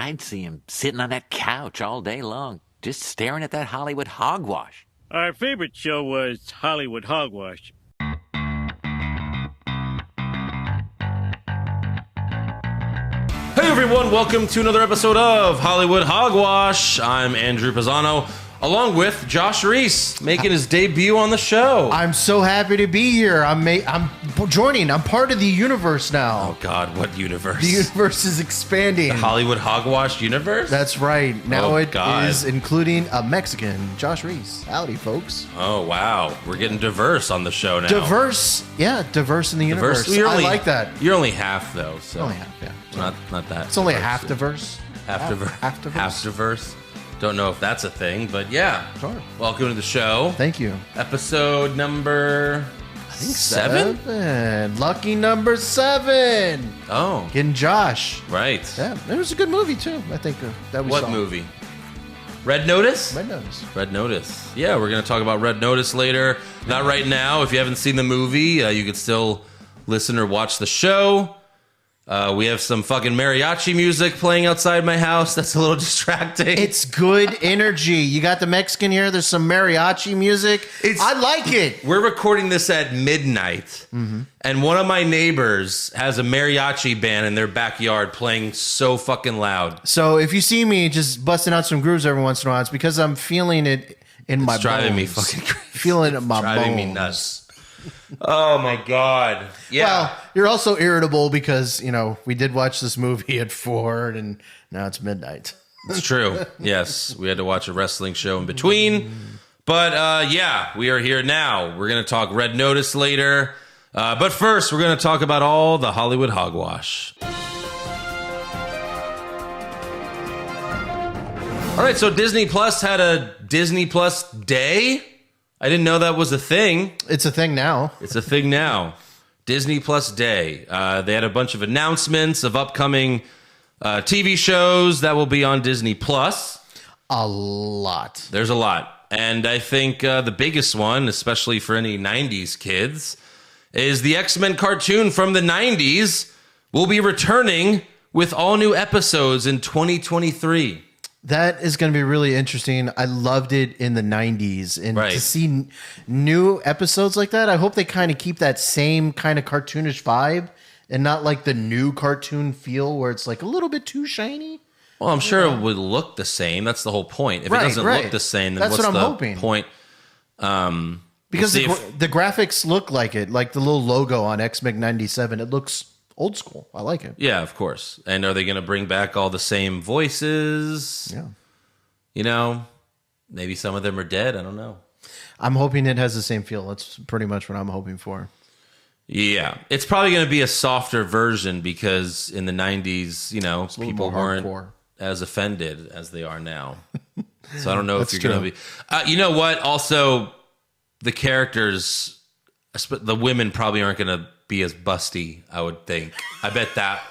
I'd see him sitting on that couch all day long, just staring at that Hollywood hogwash. Our favorite show was Hollywood Hogwash. Hey everyone, welcome to another episode of Hollywood Hogwash. I'm Andrew Pisano, along with Josh Reese, making his debut on the show. I'm so happy to be here. I'm joining. I'm part of the universe now. Oh God, what universe? The universe is expanding. The Hollywood Hogwash universe? That's right. Now it God. is including a Mexican, Josh Reese. Howdy, folks. Oh wow, we're getting diverse on the show now. Diverse in the universe. I like that. You're only half though, so Only half, yeah. Not that. It's only a diverse. half diverse. Half diverse. Half diverse. Don't know if that's a thing, but yeah. Sure. Welcome to the show. Thank you. Episode number, I think seven? Lucky number 7. Oh, Getting Josh. right. Yeah, it was a good movie too. I think that we What saw. movie? Red Notice? Red Notice. Red Notice. Yeah, we're going to talk about Red Notice later. Not right now. If you haven't seen the movie, you could still listen or watch the show. We have some fucking mariachi music playing outside my house. That's a little distracting. It's good energy. You got the Mexican here. There's some mariachi music. I like it. We're recording this at midnight, and one of my neighbors has a mariachi band in their backyard playing so fucking loud. So if you see me just busting out some grooves every once in a while, it's because I'm feeling it in my bones. It's driving me fucking crazy. Feeling it in my driving bones. me nuts. Oh my God. Yeah. Well, you're also irritable because, we did watch this movie at 4 and now it's midnight. It's true. Yes, we had to watch a wrestling show in between. But yeah, we are here now. We're going to talk Red Notice later. But first, we're going to talk about all the Hollywood hogwash. All right, so Disney Plus had a Disney Plus Day. I didn't know that was a thing. It's a thing now. It's a thing now. Disney Plus Day. They had a bunch of announcements of upcoming TV shows that will be on Disney Plus. A lot. There's a lot. And I think the biggest one, especially for any 90s kids, is the X-Men cartoon from the 90s will be returning with all new episodes in 2023. That is going to be really interesting. I loved it in the 90s. And Right. to see new episodes like that, I hope they kind of keep that same kind of cartoonish vibe and not like the new cartoon feel where it's like a little bit too shiny. Well, I'm sure it would look the same. That's the whole point. If it Right, doesn't right. look the same, then That's what's what I'm the hoping. point? Because We'll see the graphics look like it, like the little logo on X-Men 97. It looks old school. I like it. Yeah, of course. And are they going to bring back all the same voices? Yeah. Maybe some of them are dead. I don't know. I'm hoping it has the same feel. That's pretty much what I'm hoping for. Yeah. It's probably going to be a softer version because in the 90s, people more weren't hardcore. as offended as they are now. So I don't know if That's you're going to be... you know what? Also, the characters, the women probably aren't going to be as busty, I would think. I bet that...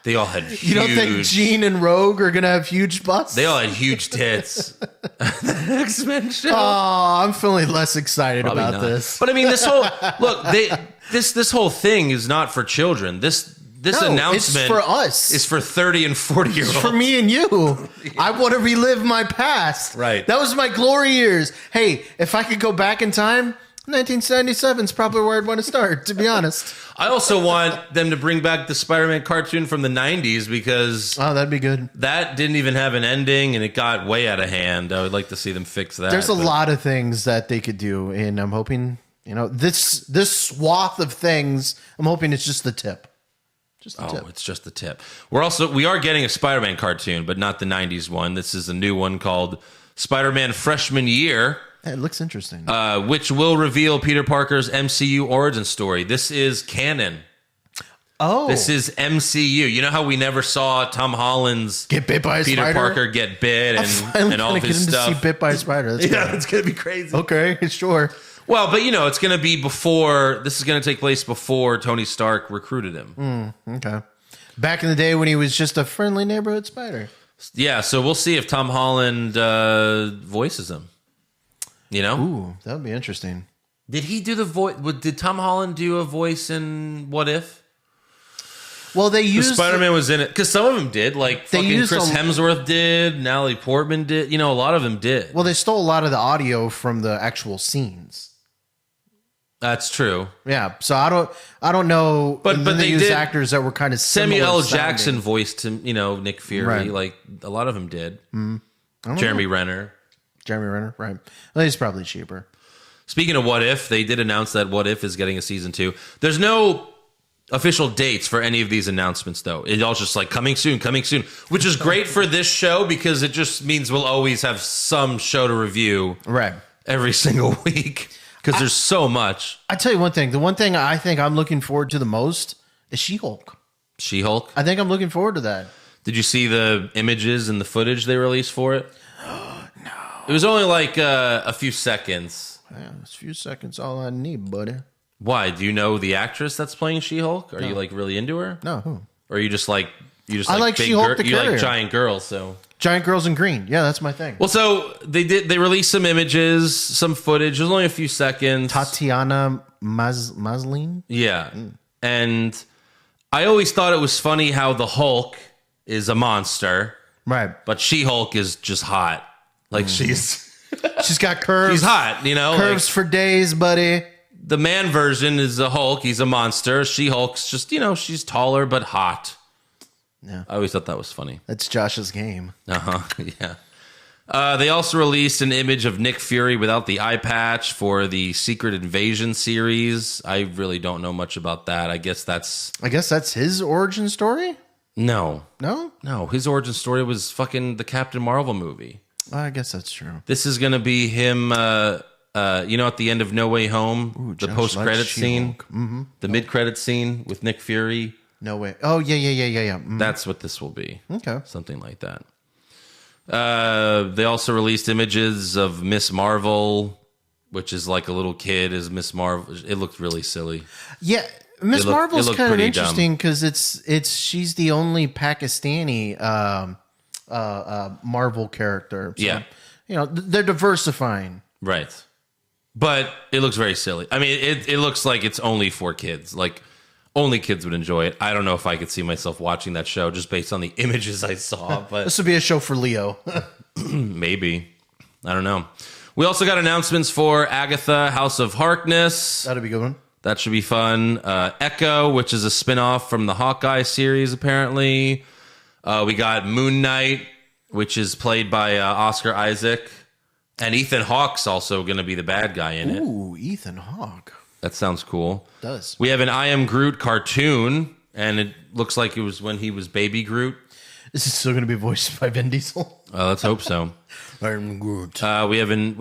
They all had huge... You don't think Jean and Rogue are going to have huge busts? They all had huge tits. The X-Men show. Oh, I'm feeling less excited Probably about not. this. But I mean, this whole look, this whole thing is not for children. This No, announcement it's for us. is for 30 and 40-year-olds. It's for me and you. I want to relive my past. Right. That was my glory years. Hey, if I could go back in time, 1977 is probably where I'd want to start, to be honest. I also want them to bring back the Spider-Man cartoon from the 90s because Oh, that'd be good. that didn't even have an ending and it got way out of hand. I would like to see them fix that. There's a lot of things that they could do, and I'm hoping, this swath of things, I'm hoping it's just the tip. Just the tip. It's just the tip. We are getting a Spider-Man cartoon, but not the 90s one. This is a new one called Spider-Man Freshman Year. It looks interesting. Which will reveal Peter Parker's MCU origin story. This is canon. Oh. This is MCU. You know how we never saw Tom Holland's Get bit by a Peter spider? Parker get bit and all of get his him stuff. to see bit by a spider. That's Yeah, good. it's going to be crazy. Okay, sure. Well, but it's going to be before, this is going to take place before Tony Stark recruited him. Okay. Back in the day when he was just a friendly neighborhood spider. Yeah, so we'll see if Tom Holland voices him. Ooh, that would be interesting. Did he do the voice? Did Tom Holland do a voice in What If? Well, they used Spider-Man was in it because some of them did, like They fucking used Chris a- Hemsworth did, Natalie Portman did. You know, a lot of them did. Well, they stole a lot of the audio from the actual scenes. That's true. Yeah, so I don't know. But And then they used did- actors that were kind of Samuel L. similar Jackson sounding. voiced him, Nick Fury. Right. Like a lot of them did. don't Jeremy Renner. Jeremy Renner, right? Well, he's probably cheaper. Speaking of What If, they did announce that What If is getting a season 2. There's no official dates for any of these announcements, though. It's all just like coming soon, which is great for this show because it just means we'll always have some show to review Right. every single week because there's so much. I tell you one thing. The one thing I think I'm looking forward to the most is She-Hulk. She-Hulk. I think I'm looking forward to that. Did you see the images and the footage they released for it? No. It was only like a few seconds. Yeah, a few seconds all I need, buddy. Why? Do you know the actress that's playing She-Hulk? Are you like really into her? No, who? Or are you just like I like big She-Hulk the you like character. giant girls, so Giant girls in green. Yeah, that's my thing. well, so they released some images, some footage. It was only a few seconds. Tatiana Maslany. Yeah. And I always thought it was funny how the Hulk is a monster, Right. but She-Hulk is just hot. Like she's She's got curves. she's hot, Curves like, for days, buddy. the man version is a Hulk, he's a monster. She-Hulk's just, she's taller but hot. Yeah. I always thought that was funny. That's Josh's game. Yeah. They also released an image of Nick Fury without the eye patch for the Secret Invasion series. I really don't know much about that. I guess that's his origin story? no. No? His origin story was fucking the Captain Marvel movie. I guess that's true. This is gonna be him. At the end of No Way Home, the Josh post-credit likes scene, She-Hulk. the mid-credit scene with Nick Fury. No way. Oh, yeah. That's what this will be. Okay. Something like that. They also released images of Miss Marvel, which is like a little kid as Miss Marvel. It looked really silly. Yeah, Miss It Marvel's looked kind of pretty interesting because she's the only Pakistani Marvel character. So, Yeah. they're diversifying. Right. But it looks very silly. I mean, it looks like it's only for kids. Like, only kids would enjoy it. I don't know if I could see myself watching that show just based on the images I saw, but This would be a show for Leo. maybe. I don't know. We also got announcements for Agatha, House of Harkness. That'd be a good one. That should be fun. Echo, which is a spinoff from the Hawkeye series, apparently. We got Moon Knight, which is played by Oscar Isaac. And Ethan Hawke's also going to be the bad guy in it. Ooh, Ethan Hawke. That sounds cool. Does. We have an I Am Groot cartoon, and it looks like it was when he was baby Groot. This is still going to be voiced by Vin Diesel. Let's hope so. I'm Groot. We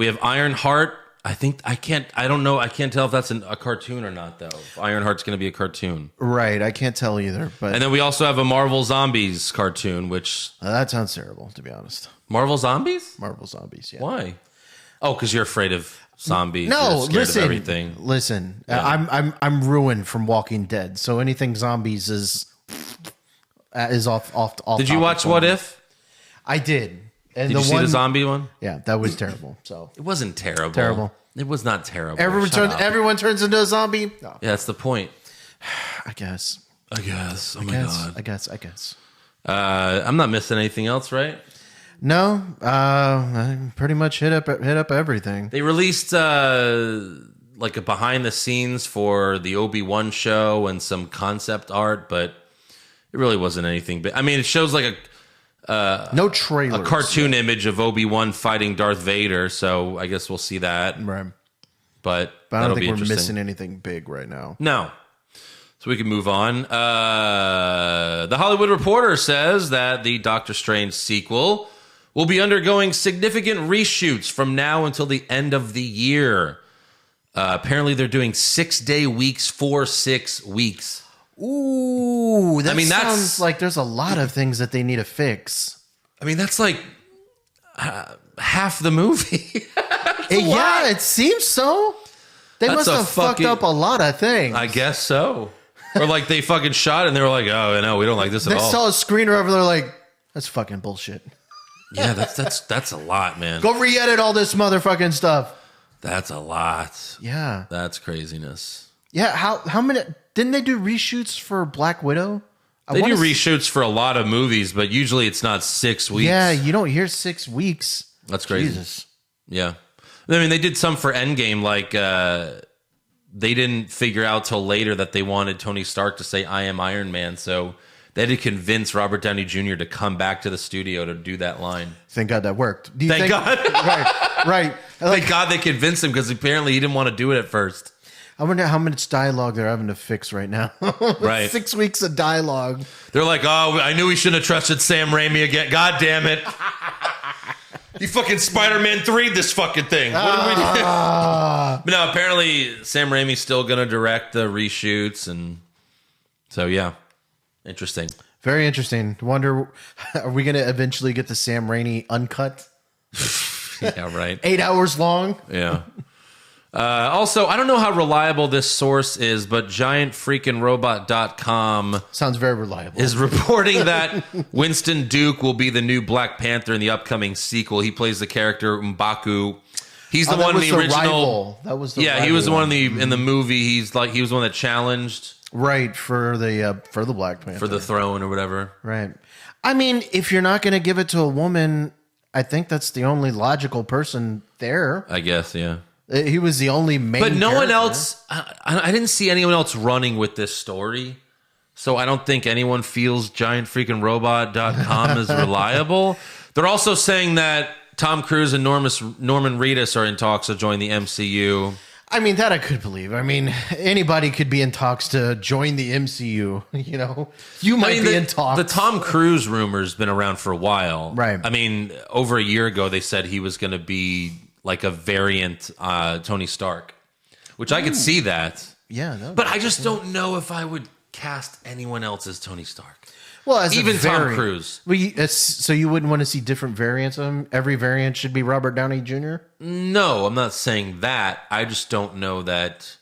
have Ironheart. I don't know. I can't tell if that's a cartoon or not, though. If Ironheart's going to be a cartoon. Right, I can't tell either, but And then we also have a Marvel Zombies cartoon, which... that sounds terrible, to be honest. Marvel Zombies? Marvel Zombies, yeah. Why? Oh, because you're afraid of zombies. No, You're scared listen. of everything. Listen, Yeah. I'm ruined from Walking Dead, so anything zombies is off. Did you watch What If? I did. And Did you see the zombie one? Yeah, that was terrible. So It wasn't terrible. Terrible. It was not terrible. everyone Shut up. everyone turns into a zombie. No, Yeah, that's the point. I guess. I guess. Oh my I god. guess. I'm not missing anything else, right? No, I pretty much hit up everything. They released like a behind the scenes for the Obi-Wan show and some concept art, but it really wasn't anything. But I mean, it shows like No trailer. a cartoon image of Obi-Wan fighting Darth Vader, so I guess we'll see that. Right. But But I that'll don't be think we're interesting. missing anything big right now. No. So we can move on. The Hollywood Reporter says that the Doctor Strange sequel will be undergoing significant reshoots from now until the end of the year. Apparently, they're doing 6-day weeks for 6 weeks. Ooh, that that's- sounds like there's a lot of things that they need to fix. I mean, that's like half the movie. Yeah, it seems so. They That's must a have fucked fucking- up a lot of things. I guess so. Or like they fucking shot it and they were like, oh, no, we don't like this at They all. saw a screener over there like, that's fucking bullshit. Yeah, that's a lot, man. Go re-edit all this motherfucking stuff. That's a lot. Yeah. That's craziness. Yeah, how many... Didn't they do reshoots for Black Widow? They do reshoots for a lot of movies, but usually it's not 6 weeks. Yeah, you don't hear 6 weeks. That's crazy. Jesus. Yeah. I mean, they did some for Endgame, like they didn't figure out till later that they wanted Tony Stark to say, "I am Iron Man," so they had to convince Robert Downey Jr. to come back to the studio to do that line. Thank God that worked. Thank God. Right. Thank God they convinced him, because apparently he didn't want to do it at first. I wonder how much dialogue they're having to fix right now. Right. 6 weeks of dialogue. They're like, "Oh, I knew we shouldn't have trusted Sam Raimi again. God damn it. He fucking Spider-Man 3'd this fucking thing. What did we do?" But no, apparently Sam Raimi's still going to direct the reshoots. And so, yeah. Interesting. Very interesting. Wonder, are we going to eventually get the Sam Raimi uncut? Yeah, right. 8 hours long? Yeah. Also, I don't know how reliable this source is, but giantfreakingrobot.com Sounds very reliable. is reporting that Winston Duke will be the new Black Panther in the upcoming sequel. He plays the character M'Baku. He's the one in the original. Rival. That was the he was the rival one in the movie. He was the one that challenged right for the Black Panther, for the throne or whatever. Right. I mean, if you're not going to give it to a woman, I think that's the only logical person there. I guess, yeah. He was the only main. But no one character. else. I didn't see anyone else running with this story. So I don't think anyone feels giantfreakingrobot.com is reliable. They're also saying that Tom Cruise and Norman Reedus are in talks to join the MCU. I mean, that I could believe. I mean, anybody could be in talks to join the MCU. You know, you might be in talks. The Tom Cruise rumor's been around for a while. Right. I mean, over a year ago, they said he was going to be like a variant Tony Stark, which I could see that. Yeah. But I just don't know if I would cast anyone else as Tony Stark. Well, as even a variant. Tom Cruise. Well, so you wouldn't want to see different variants of him? Every variant should be Robert Downey Jr.? No, I'm not saying that. I just don't know that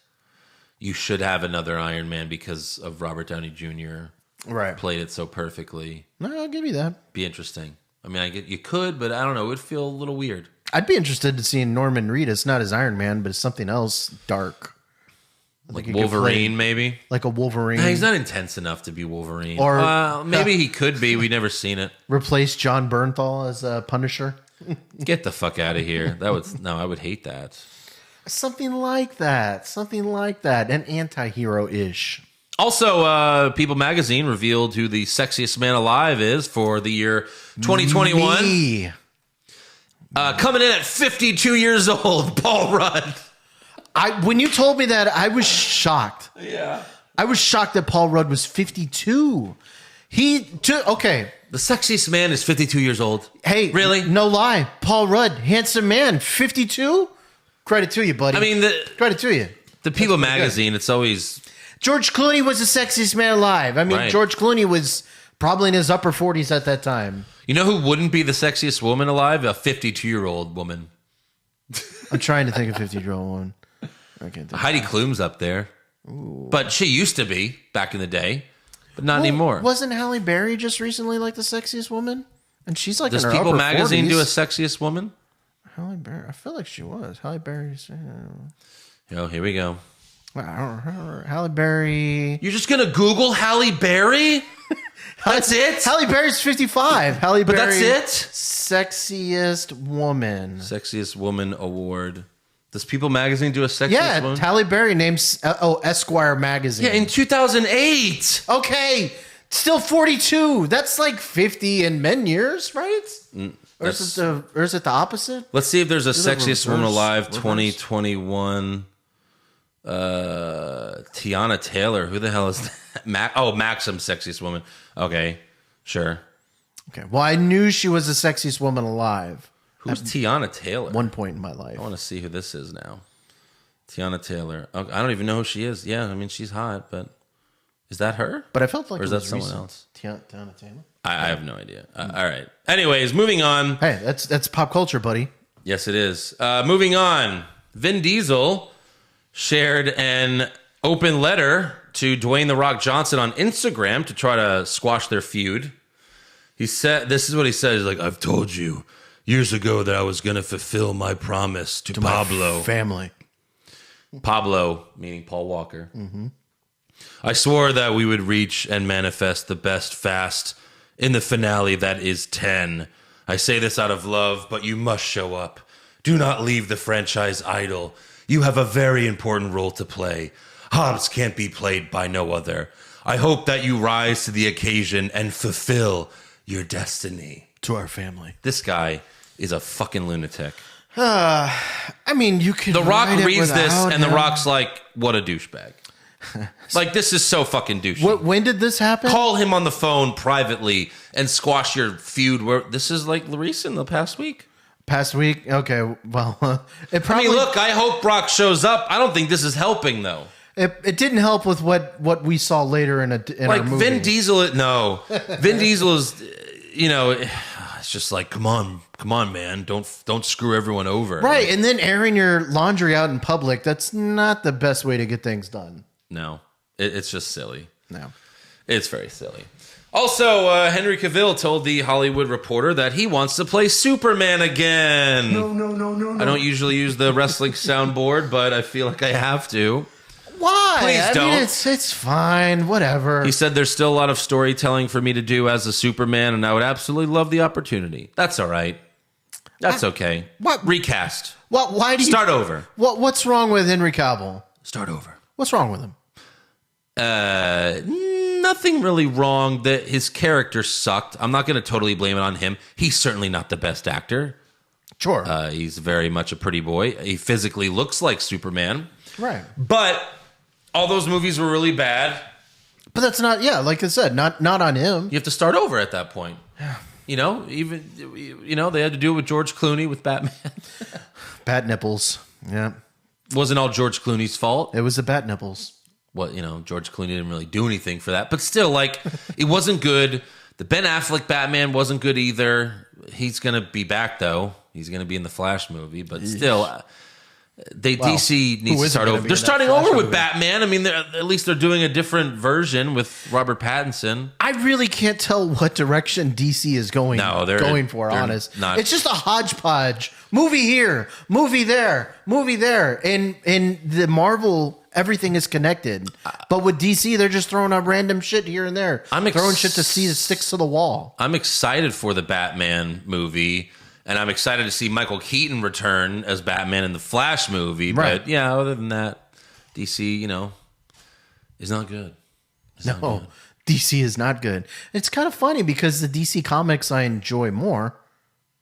you should have another Iron Man because of Robert Downey Jr. Right. Played it so perfectly. No, I'll give you that. Be interesting. I mean, I get you could, but I don't know. It would feel a little weird. I'd be interested to see Norman Reedus, not as Iron Man, but as something else dark. Like Wolverine, maybe? Like a Wolverine. No, he's not intense enough to be Wolverine. Or maybe he could be. We've never seen it. Replace John Bernthal as a Punisher. Get the fuck out of here. I would hate that. Something like that. An anti-hero-ish. Also, People Magazine revealed who the sexiest man alive is for the year 2021. Me. Coming in at 52 years old, Paul Rudd. When you told me that, I was shocked. Yeah. I was shocked that Paul Rudd was 52. Okay. The sexiest man is 52 years old. Hey, really? No lie. Paul Rudd, handsome man, 52? Credit to you, buddy. I mean, credit to you. The People Magazine, it's always... George Clooney was the sexiest man alive. I mean, right. George Clooney was probably in his upper 40s at that time. You know who wouldn't be the sexiest woman alive? A 52-year-old woman. I'm trying to think of a 50-year-old woman. I can't think. Heidi Klum's up there. Ooh. But she used to be back in the day, but not anymore. Wasn't Halle Berry just recently like the sexiest woman? And she's like Does in her People upper Magazine 40s. do a sexiest woman? Halle Berry. I feel like she was. Halle Berry's... Oh, here we go. Halle Berry... You're just going to Google Halle Berry? That's it? Halle Berry's 55. Halle But Berry... that's it? Sexiest woman. Sexiest woman award. Does People Magazine do a sexiest woman? Yeah, Halle Berry names Esquire magazine. Yeah, in 2008. Okay, still 42. That's like 50 in men years, right? Or is it the opposite? Let's see if there's a Is it sexiest woman alive reverse? 2021. Tiana Taylor. Who the hell is that? Maxim, sexiest woman. Okay, sure. Okay, well, I knew she was the sexiest woman alive. Who's Tiana Taylor? One point in my life. I want to see who this is now. Tiana Taylor. Okay, I don't even know who she is. Yeah, I mean, she's hot, but is that her? But I felt like or is it that was someone recent. else? Tiana Taylor? I have no idea. All right. Anyways, moving on. Hey, that's pop culture, buddy. Yes, it is. Moving on. Vin Diesel shared an open letter to Dwayne "The Rock" Johnson on Instagram to try to squash their feud. He said, this is what he said. He's like, "I've told you years ago that I was going to fulfill my promise to Pablo." My family. Pablo, meaning Paul Walker. Mm-hmm. I swore that we would reach and manifest the best fast in the finale that is 10. I say this out of love, but you must show up. Do not leave the franchise idle. You have a very important role to play. Hobbs can't be played by no other. I hope that you rise to the occasion and fulfill your destiny. To our family. This guy is a fucking lunatic. I mean, you can. The Rock write it reads this, without and The him. Rock's like, what a douchebag. Like, this is so fucking douchey. When did this happen? Call him on the phone privately and squash your feud. Where this is like recent, the past week. Past week? Okay, well, it I probably... mean, look, I hope Brock shows up. I don't think this is helping, though. It didn't help with what we saw later in Like, our movie. Vin Diesel, no. Vin Diesel is, it's just like, come on, man. Don't screw everyone over. Right, and then airing your laundry out in public, that's not the best way to get things done. No, it's just silly. No. It's very silly. Also, Henry Cavill told the Hollywood Reporter that he wants to play Superman again. No. I don't usually use the wrestling soundboard, but I feel like I have to. Why? Please don't. Mean, it's fine. Whatever. He said there's still a lot of storytelling for me to do as a Superman, and I would absolutely love the opportunity. That's all right. That's okay. What? Recast. Why do you... Start over. What's wrong with Henry Cavill? Start over. What's wrong with him? Nothing really wrong. That his character sucked. I'm not going to totally blame it on him. He's certainly not the best actor. Sure. He's very much a pretty boy. He physically looks like Superman. Right. But all those movies were really bad. But that's not, like I said, not on him. You have to start over at that point. Yeah. They had to do it with George Clooney with Batman. Bat nipples. Yeah. Wasn't all George Clooney's fault. It was the bat nipples. Well, George Clooney didn't really do anything for that. But still, it wasn't good. The Ben Affleck Batman wasn't good either. He's going to be back, though. He's going to be in the Flash movie. But still, DC needs to start over. They're starting over with Batman. I mean, at least they're doing a different version with Robert Pattinson. I really can't tell what direction DC is going. No, they're honest. Not. It's just a hodgepodge. Movie here, movie there, movie there. And in the Marvel, everything is connected. But with DC, they're just throwing out random shit here and there. Throwing shit to see that sticks to the wall. I'm excited for the Batman movie. And I'm excited to see Michael Keaton return as Batman in the Flash movie. Right. But yeah, other than that, DC, is not good. DC is not good. It's kind of funny because the DC comics I enjoy more,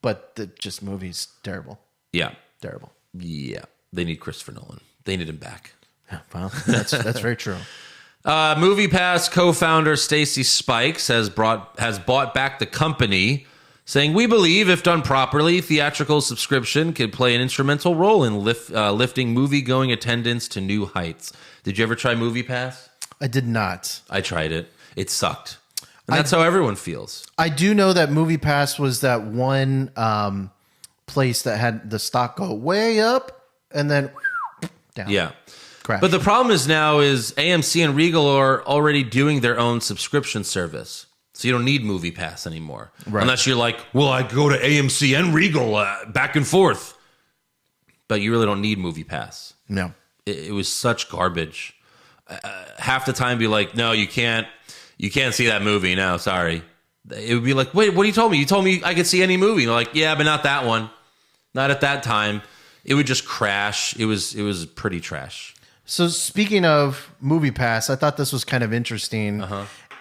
but the just movie's terrible. Yeah. Terrible. Yeah. They need Christopher Nolan. They need him back. Yeah, well, that's very true. MoviePass co-founder Stacy Spikes has bought back the company, saying, "We believe, if done properly, theatrical subscription could play an instrumental role in lifting movie-going attendance to new heights." Did you ever try MoviePass? I did not. I tried it. It sucked. And that's how everyone feels. I do know that MoviePass was that one place that had the stock go way up and then down. Yeah. Crash. But the problem is now is AMC and Regal are already doing their own subscription service. So you don't need MoviePass anymore. Right. Unless you're like, well, I go to AMC and Regal back and forth. But you really don't need MoviePass. No. It was such garbage. Half the time be like, no, you can't see that movie. No, sorry. It would be like, wait, what you told me? You told me I could see any movie. And they're like, yeah, but not that one. Not at that time. It would just crash. It was pretty trash. So speaking of MoviePass, I thought this was kind of interesting.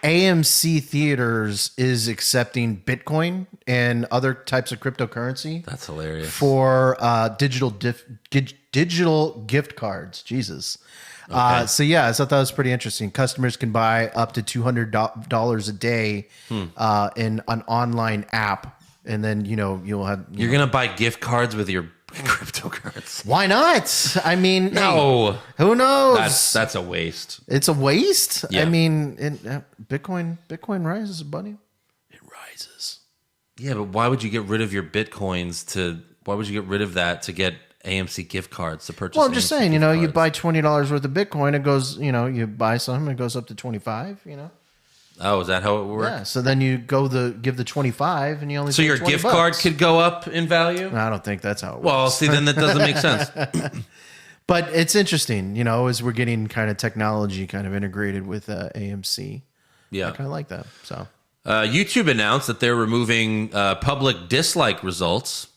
AMC Theaters is accepting Bitcoin and other types of cryptocurrency. That's hilarious. For digital gift cards. Jesus. Okay. So yeah, I thought that was pretty interesting. Customers can buy up to $200 a day in an online app, and then you'll have. You're gonna buy gift cards with your cryptocurrency. Why not? I mean, no. Hey, who knows? That's a waste. It's a waste. Yeah. I mean, Bitcoin rises, buddy. It rises. Yeah, but why would you get rid of your Bitcoins why would you get rid of that to get AMC gift cards to purchase? Well, I'm just AMC saying, gift you cards? buy $20 worth of Bitcoin, it goes, you buy some, it goes up to 25, Oh, is that how it works? Yeah, so then you give the 25 and you only So pay your $20. gift card could go up in value? I don't think that's how it works. Well, see, then that doesn't make sense. But it's interesting, as we're getting kind of technology kind of integrated with AMC. Yeah. I kind of like that. So YouTube announced that they're removing public dislike results.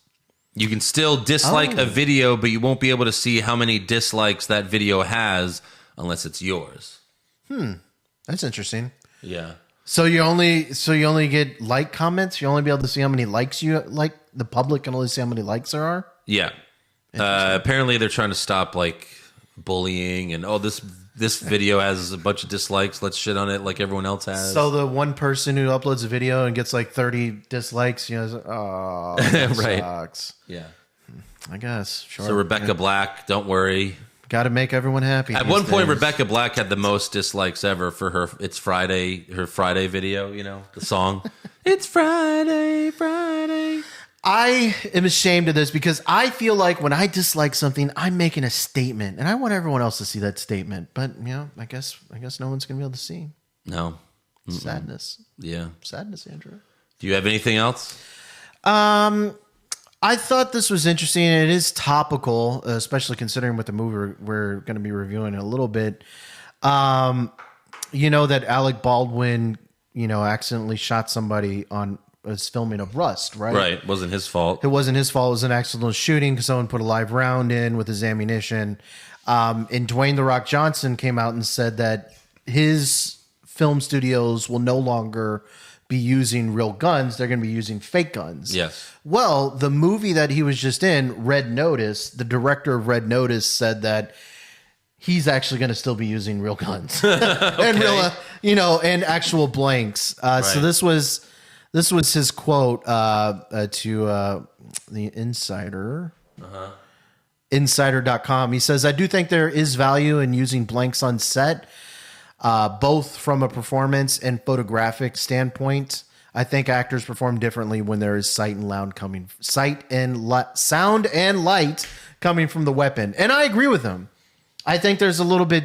You can still dislike a video, but you won't be able to see how many dislikes that video has unless it's yours. That's interesting. Yeah. So you only get like comments. You only be able to see how many likes you like. The public can only see how many likes there are. Yeah. Apparently, they're trying to stop like bullying and this video has a bunch of dislikes. Let's shit on it like everyone else has. So the one person who uploads a video and gets like 30 dislikes, is like, oh, that right. sucks. Yeah. I guess. Sure. So Rebecca Black, don't worry. Got to make everyone happy. At one point, Rebecca Black had the most dislikes ever for her It's Friday, her Friday video, the song. It's Friday, Friday. I am ashamed of this because I feel like when I dislike something, I'm making a statement, and I want everyone else to see that statement. But I guess no one's gonna be able to see. No. Sadness. Yeah. Sadness, Andrew. Do you have anything else? I thought this was interesting. It is topical, especially considering what the movie we're going to be reviewing in a little bit. That Alec Baldwin, accidentally shot somebody on was filming of Rust, right? Right. Wasn't his fault. It wasn't his fault. It was an accidental shooting because someone put a live round in with his ammunition. And Dwayne "The Rock" Johnson came out and said that his film studios will no longer be using real guns. They're going to be using fake guns. Yes. Well, the movie that he was just in, Red Notice, the director of Red Notice said that he's actually going to still be using real guns and real, and actual blanks. Right. So this was his quote to the Insider. Insider.com. He says, "I do think there is value in using blanks on set, both from a performance and photographic standpoint. I think actors perform differently when there is sound and light coming from the weapon." And I agree with him. I think there's a little bit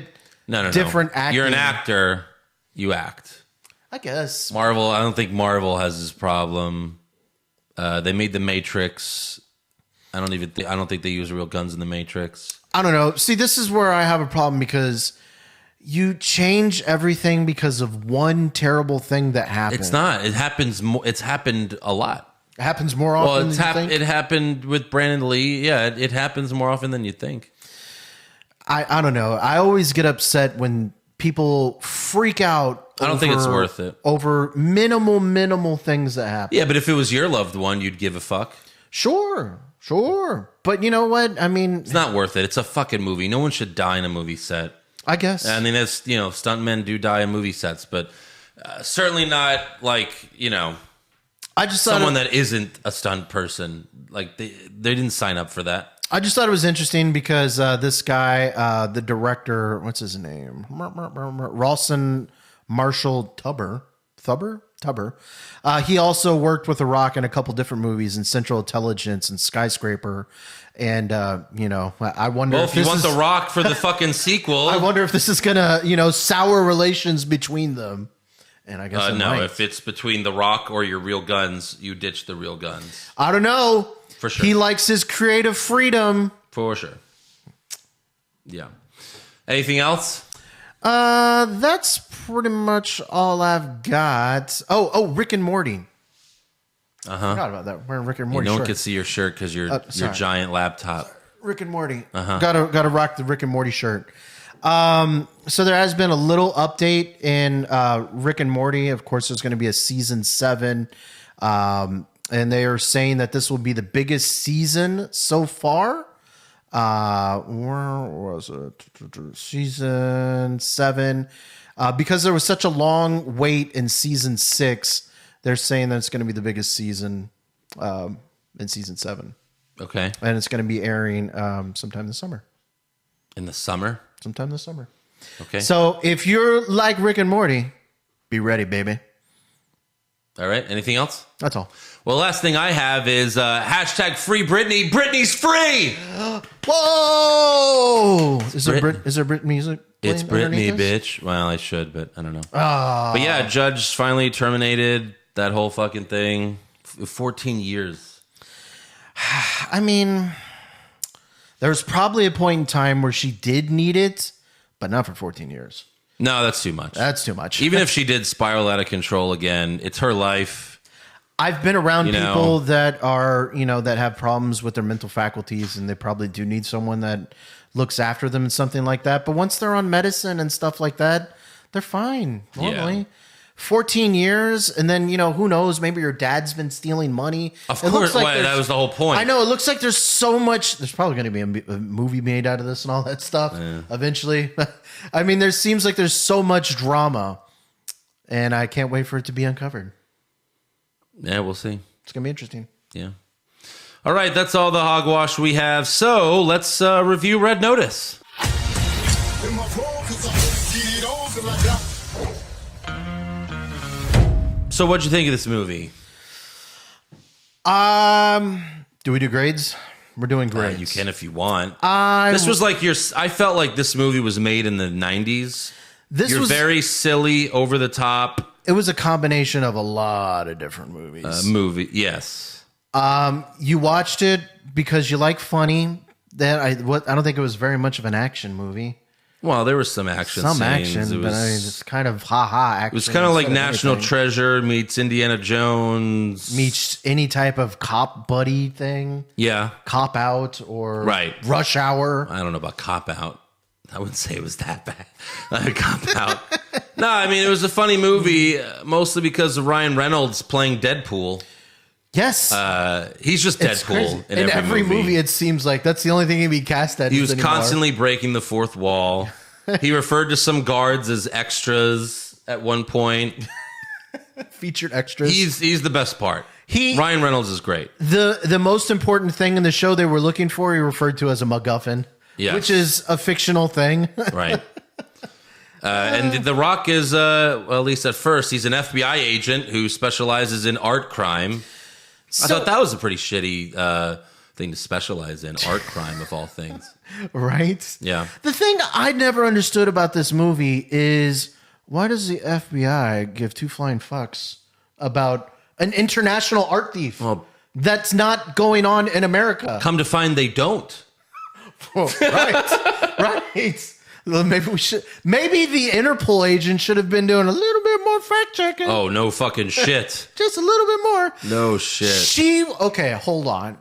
different acting. You're an actor. You act. I guess. Marvel, I don't think Marvel has this problem. They made The Matrix. I don't think they use real guns in The Matrix. I don't know. See, this is where I have a problem because you change everything because of one terrible thing that happened. It's not. It happens. It's happened a lot. It happens more often than you think? It happened with Brandon Lee. Yeah, it happens more often than you think. I don't know. I always get upset when people freak out. I don't think it's worth it. Over minimal things that happen. Yeah, but if it was your loved one, you'd give a fuck. Sure. But you know what? I mean, it's not worth it. It's a fucking movie. No one should die in a movie set. I guess. I mean, it's, stuntmen do die in movie sets, but certainly not like, I just someone that isn't a stunt person. Like they didn't sign up for that. I just thought it was interesting because this guy, the director, what's his name? Rawson Marshall Tubber. He also worked with The Rock in a couple different movies in Central Intelligence and Skyscraper. And, I wonder if you want The Rock for the fucking sequel. I wonder if this is going to, sour relations between them. And I guess no, if it's between The Rock or your real guns, you ditch the real guns. I don't know. For sure. He likes his creative freedom. For sure. Yeah. Anything else? That's pretty much all I've got. Oh, Rick and Morty. Forgot about that. Wearing Rick and Morty. No one can see your shirt because your giant laptop. Rick and Morty. Gotta rock the Rick and Morty shirt. So there has been a little update in Rick and Morty. Of course, there's going to be a season 7. And they are saying that this will be the biggest season so far. Where was it? Season 7. Because there was such a long wait in season 6, they're saying that it's going to be the biggest season in season 7. Okay. And it's going to be airing sometime this summer. In the summer? Sometime this summer. Okay. So if you're like Rick and Morty, be ready, baby. All right. Anything else? That's all. Well, last thing I have is hashtag free Britney. Britney's free. Whoa! Is there Brit music? It's Britney, bitch. Well, I should, but I don't know. But yeah, judge finally terminated that whole fucking thing. 14 years. I mean, There was probably a point in time where she did need it, but not for 14 years. No, that's too much. That's too much. Even if she did spiral out of control again, it's her life. I've been around people that are, that have problems with their mental faculties, and they probably do need someone that looks after them and something like that. But once they're on medicine and stuff like that, they're fine normally. Yeah. 14 years, and then, who knows? Maybe your dad's been stealing money. Of course, that was the whole point. I know. It looks like there's so much. There's probably going to be a movie made out of this and all that stuff eventually. I mean, there seems like there's so much drama, and I can't wait for it to be uncovered. Yeah, we'll see. It's going to be interesting. Yeah. All right, that's all the hogwash we have. So let's review Red Notice. So what'd you think of this movie? Do we do grades? We're doing grades. You can if you want. This was like I felt like this movie was made in the 90s. You're very silly, over the top. It was a combination of a lot of different movies. Yes. You watched it because you like funny. I don't think it was very much of an action movie. Well, there was some action. But I mean, it's kind of action. It was kind of like National Treasure meets Indiana Jones meets any type of cop buddy thing. Yeah, Cop Out or Rush Hour. I don't know about Cop Out. I wouldn't say it was that bad. Cop Out. No, I mean it was a funny movie, mostly because of Ryan Reynolds playing Deadpool. Yes, he's just Deadpool in every movie. It seems like that's the only thing he'd be cast at. He was constantly breaking the fourth wall. He referred to some guards as extras at one point. Featured extras. He's the best part. Ryan Reynolds is great. The most important thing in the show they were looking for, he referred to as a MacGuffin, which is a fictional thing. Right. And The Rock is, well, at least at first, he's an FBI agent who specializes in art crime. I thought that was a pretty shitty thing to specialize in, art crime of all things. Right? Yeah. The thing I never understood about this movie is why does the FBI give two flying fucks about an international art thief that's not going on in America? Come to find they don't. Right. Maybe the Interpol agent should have been doing a little bit more fact checking. Oh, no fucking shit. Just a little bit more. No shit. Okay, hold on.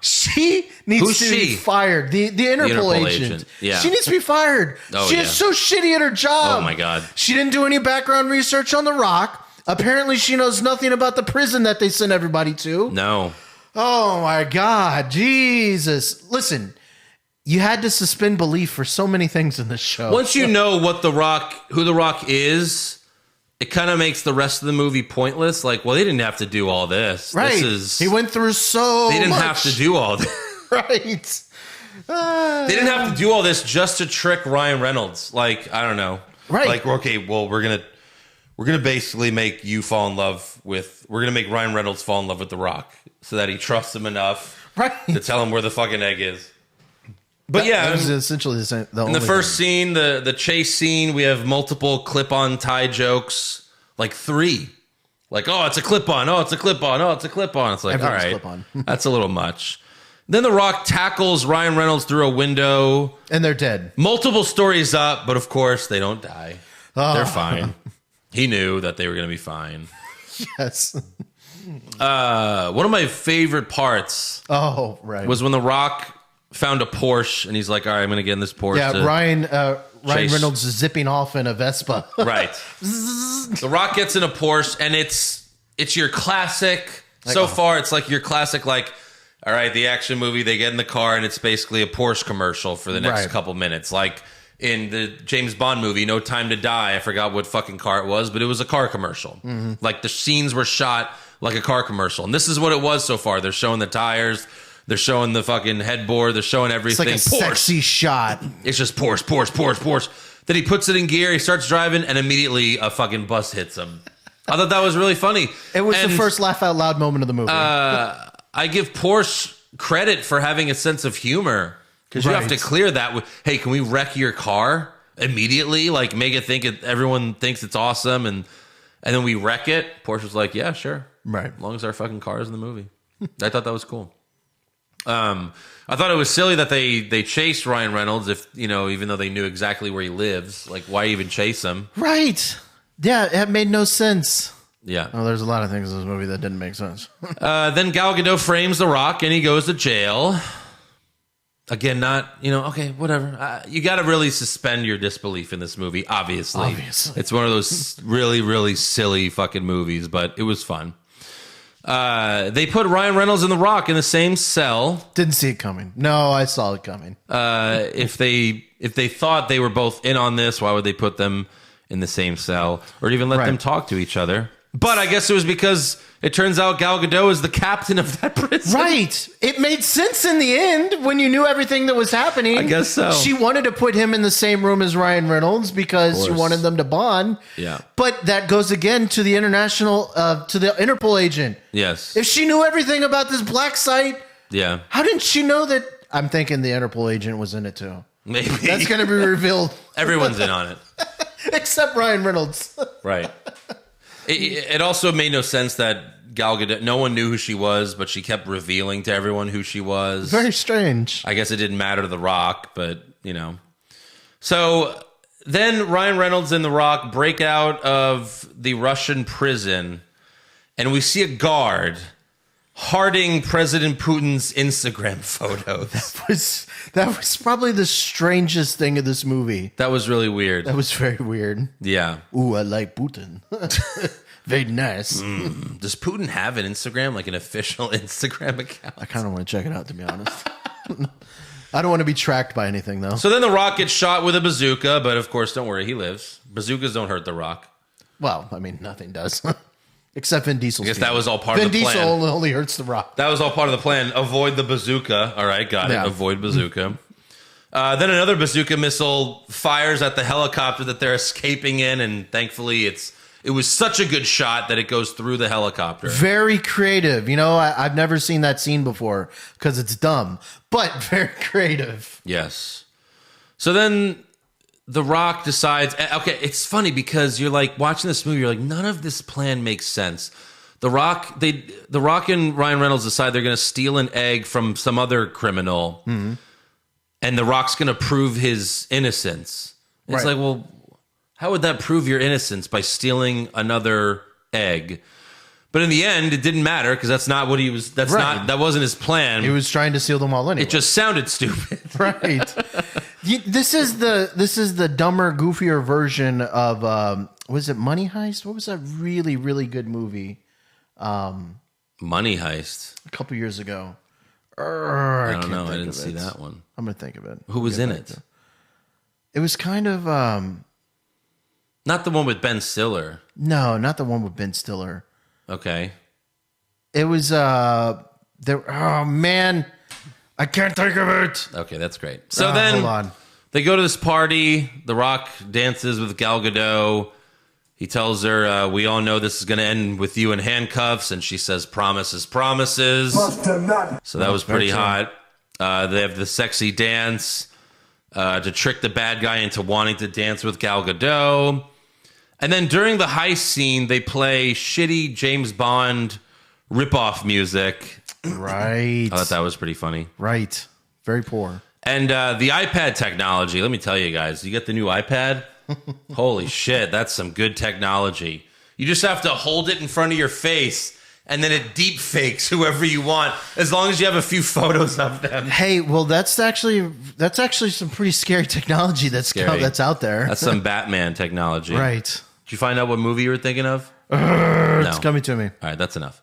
She needs to be fired. The Interpol agent. Yeah. She needs to be fired. She is so shitty at her job. Oh my God. She didn't do any background research on The Rock. Apparently she knows nothing about the prison that they send everybody to. No. Oh my God. Jesus. Listen. You had to suspend belief for so many things in this show. Once you know who The Rock is, it kind of makes the rest of the movie pointless. Like, well, they didn't have to do all this. Right. He went through so They didn't much. have to do all this. Right. They didn't have to do all this just to trick Ryan Reynolds. Like, I don't know. Right. Like, okay, well, we're gonna basically make you fall in love with. We're gonna make Ryan Reynolds fall in love with The Rock so that he trusts him enough to tell him where the fucking egg is. But that was essentially the same. In the first scene, the chase scene, we have multiple clip-on tie jokes, like 3. Like, oh, it's a clip-on. Oh, it's a clip-on. Oh, it's a clip-on. It's like, everyone's all right, clip-on. that's a little much. Then The Rock tackles Ryan Reynolds through a window. And they're dead. Multiple stories up, but of course, they don't die. Oh. They're fine. He knew that they were going to be fine. Yes. One of my favorite parts was when The Rock found a Porsche, and he's like, all right, I'm going to get in this Porsche. Yeah, Ryan Reynolds is zipping off in a Vespa. Right. The Rock gets in a Porsche, and it's your classic. So far, it's like your classic, like, all right, the action movie, they get in the car, and it's basically a Porsche commercial for the next couple minutes. Like in the James Bond movie, No Time to Die, I forgot what fucking car it was, but it was a car commercial. Mm-hmm. Like the scenes were shot like a car commercial. And this is what it was so far. They're showing the tires. They're showing the fucking headboard. They're showing everything. It's like a sexy shot. It's just Porsche. Then he puts it in gear. He starts driving, and immediately a fucking bus hits him. I thought that was really funny. It was the first laugh out loud moment of the movie. I give Porsche credit for having a sense of humor because you have to clear that with, hey, can we wreck your car immediately? Like make it think everyone thinks it's awesome, and then we wreck it. Porsche was like, yeah, sure, right, as long as our fucking car is in the movie. I thought that was cool. I thought it was silly that they chased Ryan Reynolds if, even though they knew exactly where he lives. Like, why even chase him? Right. Yeah, it made no sense. Yeah. Oh, there's a lot of things in this movie that didn't make sense. Then Gal Gadot frames The Rock and he goes to jail. Again, okay, whatever. You got to really suspend your disbelief in this movie, obviously. It's one of those really, really silly fucking movies, but it was fun. They put Ryan Reynolds and The Rock in the same cell. Didn't see it coming. No, I saw it coming. If they thought they were both in on this, why would they put them in the same cell or even let them talk to each other? But I guess it was because it turns out Gal Gadot is the captain of that prison. Right. It made sense in the end when you knew everything that was happening. I guess so. She wanted to put him in the same room as Ryan Reynolds because she wanted them to bond. Yeah. But that goes again to the to the Interpol agent. Yes. If she knew everything about this black site, yeah. How didn't she know that? I'm thinking the Interpol agent was in it too. Maybe. That's going to be revealed. Everyone's in on it. Except Ryan Reynolds. Right. It also made no sense that Gal Gadot, no one knew who she was, but she kept revealing to everyone who she was. Very strange. I guess it didn't matter to The Rock, but, So then Ryan Reynolds and The Rock break out of the Russian prison, and we see a guard hearting President Putin's Instagram photos. That was probably the strangest thing of this movie. That was really weird. That was very weird. Yeah. Ooh, I like Putin. Very nice. Does Putin have an Instagram, like an official Instagram account? I kind of want to check it out, to be honest. I don't want to be tracked by anything, though. So then The Rock gets shot with a bazooka, but of course, don't worry, he lives. Bazookas don't hurt The Rock. Well, I mean, nothing does. Except Vin Diesel. I guess that was all part of the plan. Vin Diesel only hurts The Rock. That was all part of the plan. Avoid the bazooka. All right, got it. Avoid bazooka. Then another bazooka missile fires at the helicopter that they're escaping in, and thankfully it was such a good shot that it goes through the helicopter. Very creative. I've never seen that scene before because it's dumb, but very creative. Yes. So then The Rock decides, okay, it's funny because you're like watching this movie, you're like, none of this plan makes sense. The Rock and Ryan Reynolds decide they're going to steal an egg from some other criminal, and The Rock's going to prove his innocence. It's like, well, how would that prove your innocence by stealing another egg? But in the end, it didn't matter because that's not what he was. That wasn't his plan. He was trying to steal them all anyway. It just sounded stupid, right? This is the dumber, goofier version of was it Money Heist? What was that really, really good movie? Money Heist. A couple years ago. I don't know. I didn't see that one. I'm gonna think of it. Who was in it? It was kind of not the one with Ben Stiller. No, not the one with Ben Stiller. Okay. It was there. Oh man, I can't think of it. Okay, that's great. So then hold on. They go to this party. The Rock dances with Gal Gadot. He tells her, "We all know this is going to end with you in handcuffs," and she says, "Promises, promises." So that was pretty hot. They have the sexy dance to trick the bad guy into wanting to dance with Gal Gadot. And then during the heist scene, they play shitty James Bond ripoff music. Right. I thought that was pretty funny. Right. Very poor. And the iPad technology, let me tell you guys, you get the new iPad? Holy shit, that's some good technology. You just have to hold it in front of your face, and then it deep fakes whoever you want, as long as you have a few photos of them. Hey, well, that's actually some pretty scary technology that's out there. That's some Batman technology. Right. Did you find out what movie you were thinking of? It's coming to me. All right, that's enough.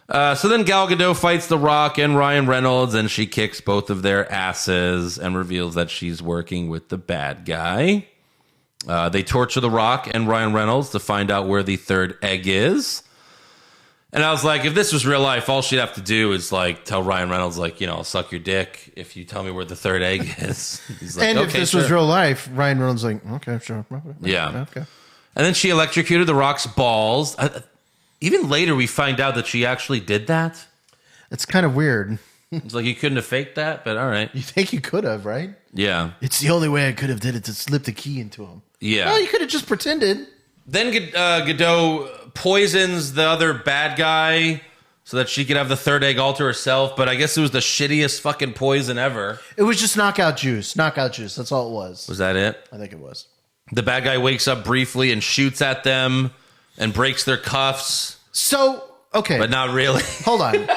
So then Gal Gadot fights The Rock and Ryan Reynolds, and she kicks both of their asses and reveals that she's working with the bad guy. They torture The Rock and Ryan Reynolds to find out where the third egg is. And I was like, if this was real life, all she'd have to do is like tell Ryan Reynolds, like, I'll suck your dick if you tell me where the third egg is. He's like, and okay, if this sure. was real life, Ryan Reynolds was like, okay, sure. Yeah. Okay. And then she electrocuted The Rock's balls. Even later, we find out that she actually did that. It's kind of weird. It's like you couldn't have faked that, but all right. You think you could have, right? Yeah. It's the only way I could have did it to slip the key into him. Yeah. Well, you could have just pretended. Then Gadot poisons the other bad guy so that she could have the third egg all to herself. But I guess it was the shittiest fucking poison ever. It was just knockout juice. Knockout juice. That's all it was. Was that it? I think it was. The bad guy wakes up briefly and shoots at them and breaks their cuffs. So, okay. But not really. Hold on.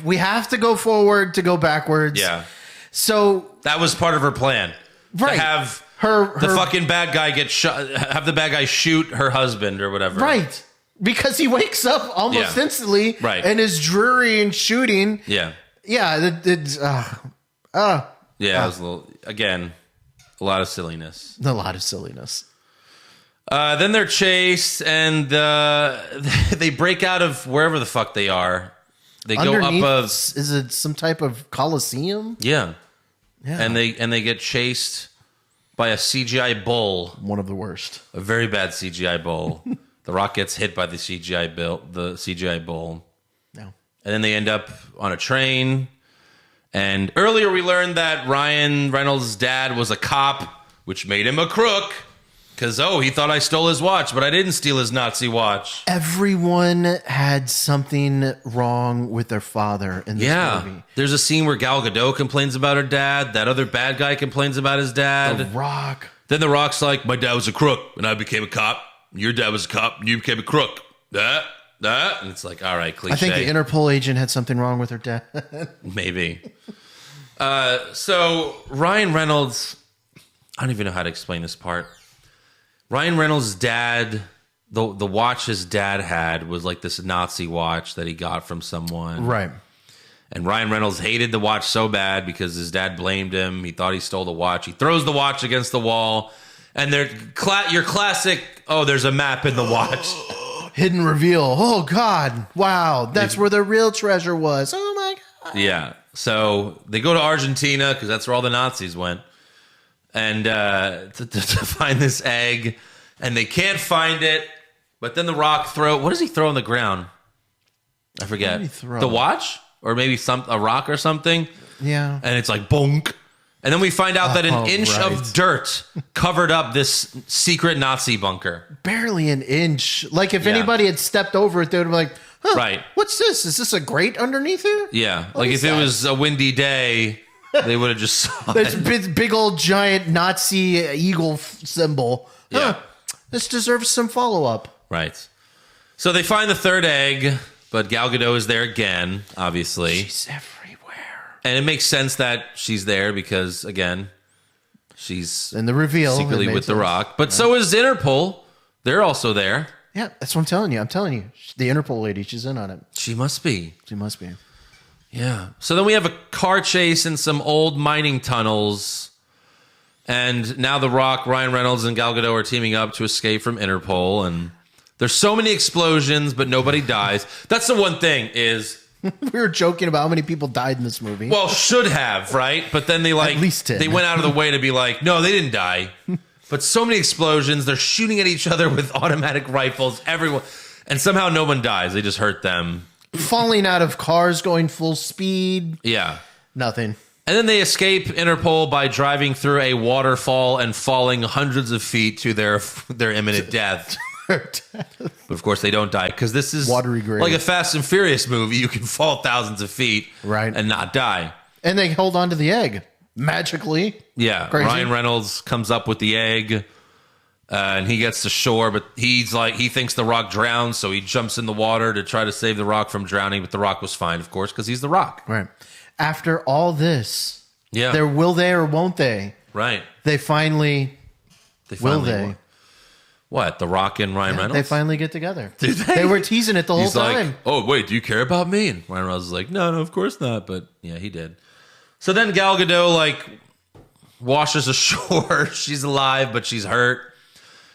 We have to go forward to go backwards. Yeah. So that was part of her plan. Right. To have the fucking bad guy get shot, have the bad guy shoot her husband or whatever. Right. Because he wakes up almost instantly. Right. And is dreary and shooting. Yeah. Yeah. It's yeah. It was a lot of silliness. A lot of silliness. Then they're chased and they break out of wherever the fuck they are. They Underneath, go up is it some type of coliseum? Yeah. Yeah. And they get chased by a CGI bull. One of the worst. A very bad CGI bull. The Rock gets hit by the CGI bull. No. And then they end up on a train. And earlier we learned that Ryan Reynolds' dad was a cop, which made him a crook. Because, he thought I stole his watch, but I didn't steal his Nazi watch. Everyone had something wrong with their father in this movie. There's a scene where Gal Gadot complains about her dad. That other bad guy complains about his dad. The Rock. Then The Rock's like, my dad was a crook, and I became a cop. Your dad was a cop, and you became a crook. That. And it's like, all right, cliche. I think the Interpol agent had something wrong with her dad. Maybe. So Ryan Reynolds, I don't even know how to explain this part. Ryan Reynolds' dad, the watch his dad had was like this Nazi watch that he got from someone. Right. And Ryan Reynolds hated the watch so bad because his dad blamed him. He thought he stole the watch. He throws the watch against the wall. And they're your classic, there's a map in the watch. Hidden reveal. Oh, God. Wow. That's where the real treasure was. Oh, my God. Yeah. So they go to Argentina because that's where all the Nazis went. And to find this egg, and they can't find it. But then the Rock what does he throw on the ground? I forget. What did he throw? The watch, or maybe a rock or something. Yeah. And it's like bonk. And then we find out that an inch right. of dirt covered up this secret Nazi bunker. Barely an inch. Like if anybody had stepped over it, they would be like, huh, right. What's this? Is this a grate underneath here? Yeah. Like if it was a windy day, they would have just saw There's it. big old giant Nazi eagle symbol. Yeah. Huh, this deserves some follow-up. Right. So they find the third egg, but Gal Gadot is there again, obviously. She's everywhere. And it makes sense that she's there because, again, she's in the reveal secretly with The Rock. But so is Interpol. They're also there. Yeah, that's what I'm telling you. I'm telling you. The Interpol lady, she's in on it. She must be. She must be. Yeah. So then we have a car chase in some old mining tunnels. And now The Rock, Ryan Reynolds, and Gal Gadot are teaming up to escape from Interpol. And there's so many explosions, but nobody dies. That's the one thing is... We were joking about how many people died in this movie. Well, should have, right? But then they At least 10. They went out of the way to be like, no, they didn't die. But so many explosions. They're shooting at each other with automatic rifles. Everyone. And somehow no one dies. They just hurt them. Falling out of cars going full speed. Yeah. Nothing. And then they escape Interpol by driving through a waterfall and falling hundreds of feet to their imminent death. But of course they don't die because this is watery grave. Like a Fast and Furious movie. You can fall thousands of feet and not die. And they hold on to the egg magically. Yeah. Crazy. Ryan Reynolds comes up with the egg. And he gets to shore, but he thinks The Rock drowned, so he jumps in the water to try to save The Rock from drowning. But The Rock was fine, of course, because he's The Rock. Right. After all this, yeah, will they or won't they? Right. They finally will they? What? The Rock and Ryan Reynolds? They finally get together. Did they? They were teasing it the whole time. Like, oh wait, do you care about me? And Ryan Reynolds is like, no, of course not. But yeah, he did. So then Gal Gadot washes ashore. She's alive, but she's hurt.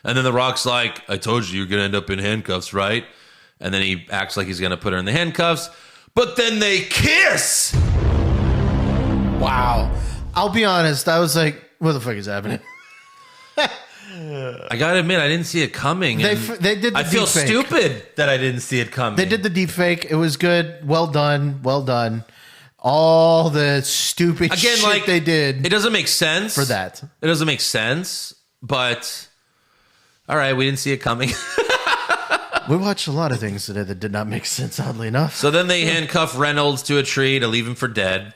And then The Rock's like, I told you you're going to end up in handcuffs, right? And then he acts like he's going to put her in the handcuffs. But then they kiss! Wow. I'll be honest. I was like, what the fuck is happening? I got to admit, I didn't see it coming. They did the I feel deep fake. stupid that I didn't see it coming. They did the deep fake. It was good. Well done. Well done. All the stupid shit they did. It doesn't make sense. For that. It doesn't make sense, but... All right, we didn't see it coming. We watched a lot of things today that did not make sense, oddly enough. So then they handcuff Reynolds to a tree to leave him for dead.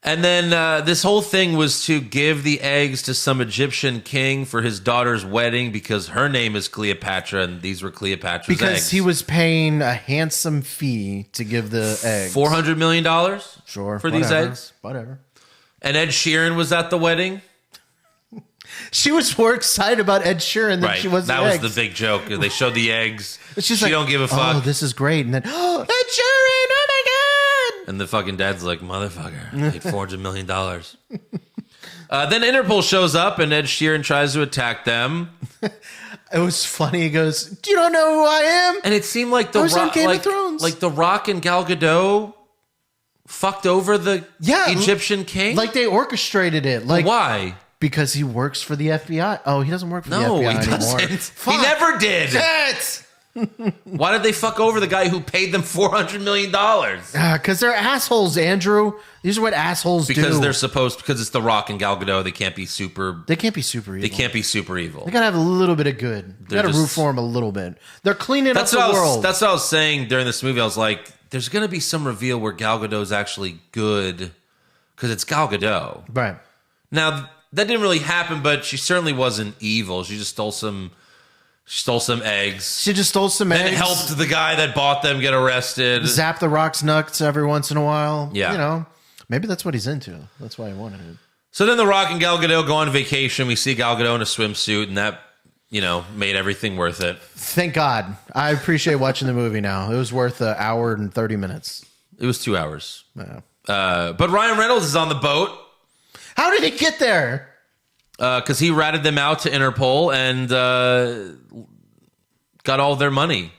And then this whole thing was to give the eggs to some Egyptian king for his daughter's wedding because her name is Cleopatra and these were Cleopatra's eggs. Because he was paying a handsome fee to give the eggs. $400 million? Sure. For these eggs? Whatever. And Ed Sheeran was at the wedding? She was more excited about Ed Sheeran than she was the eggs. That was the big joke. They showed the eggs. She don't give a fuck. Oh, this is great. And then, oh, Ed Sheeran, oh my God. And the fucking dad's like, motherfucker, I paid $400 million. Then Interpol shows up and Ed Sheeran tries to attack them. It was funny. He goes, "You don't know who I am?" And it seemed like the Rock, like The Rock and Gal Gadot fucked over the Egyptian king. Like they orchestrated it. Like why? Because he works for the FBI. Oh, he doesn't work for the FBI No, he anymore. doesn't. He never did. Shit! Why did they fuck over the guy who paid them $400 million? Because they're assholes, Andrew. These are what assholes do. Because they're supposed, because it's The Rock and Gal Gadot, they can't be super. They can't be super evil. They can't be super evil. They gotta have a little bit of good. They gotta root for them a little bit. They're cleaning up the world. That's what I was saying during this movie. I was like, there's gonna be some reveal where Gal Gadot's actually good because it's Gal Gadot. Right. Now that didn't really happen, but she certainly wasn't evil. She just stole some. She stole some eggs. She just stole some eggs. And helped the guy that bought them get arrested. Zap the Rock's nuts every once in a while. Yeah. You know, maybe that's what he's into. That's why he wanted it. So then The Rock and Gal Gadot go on vacation. We see Gal Gadot in a swimsuit, and that, made everything worth it. Thank God. I appreciate watching the movie now. It was worth an hour and 30 minutes. It was 2 hours. Yeah. But Ryan Reynolds is on the boat. How did he get there? Because he ratted them out to Interpol and got all their money.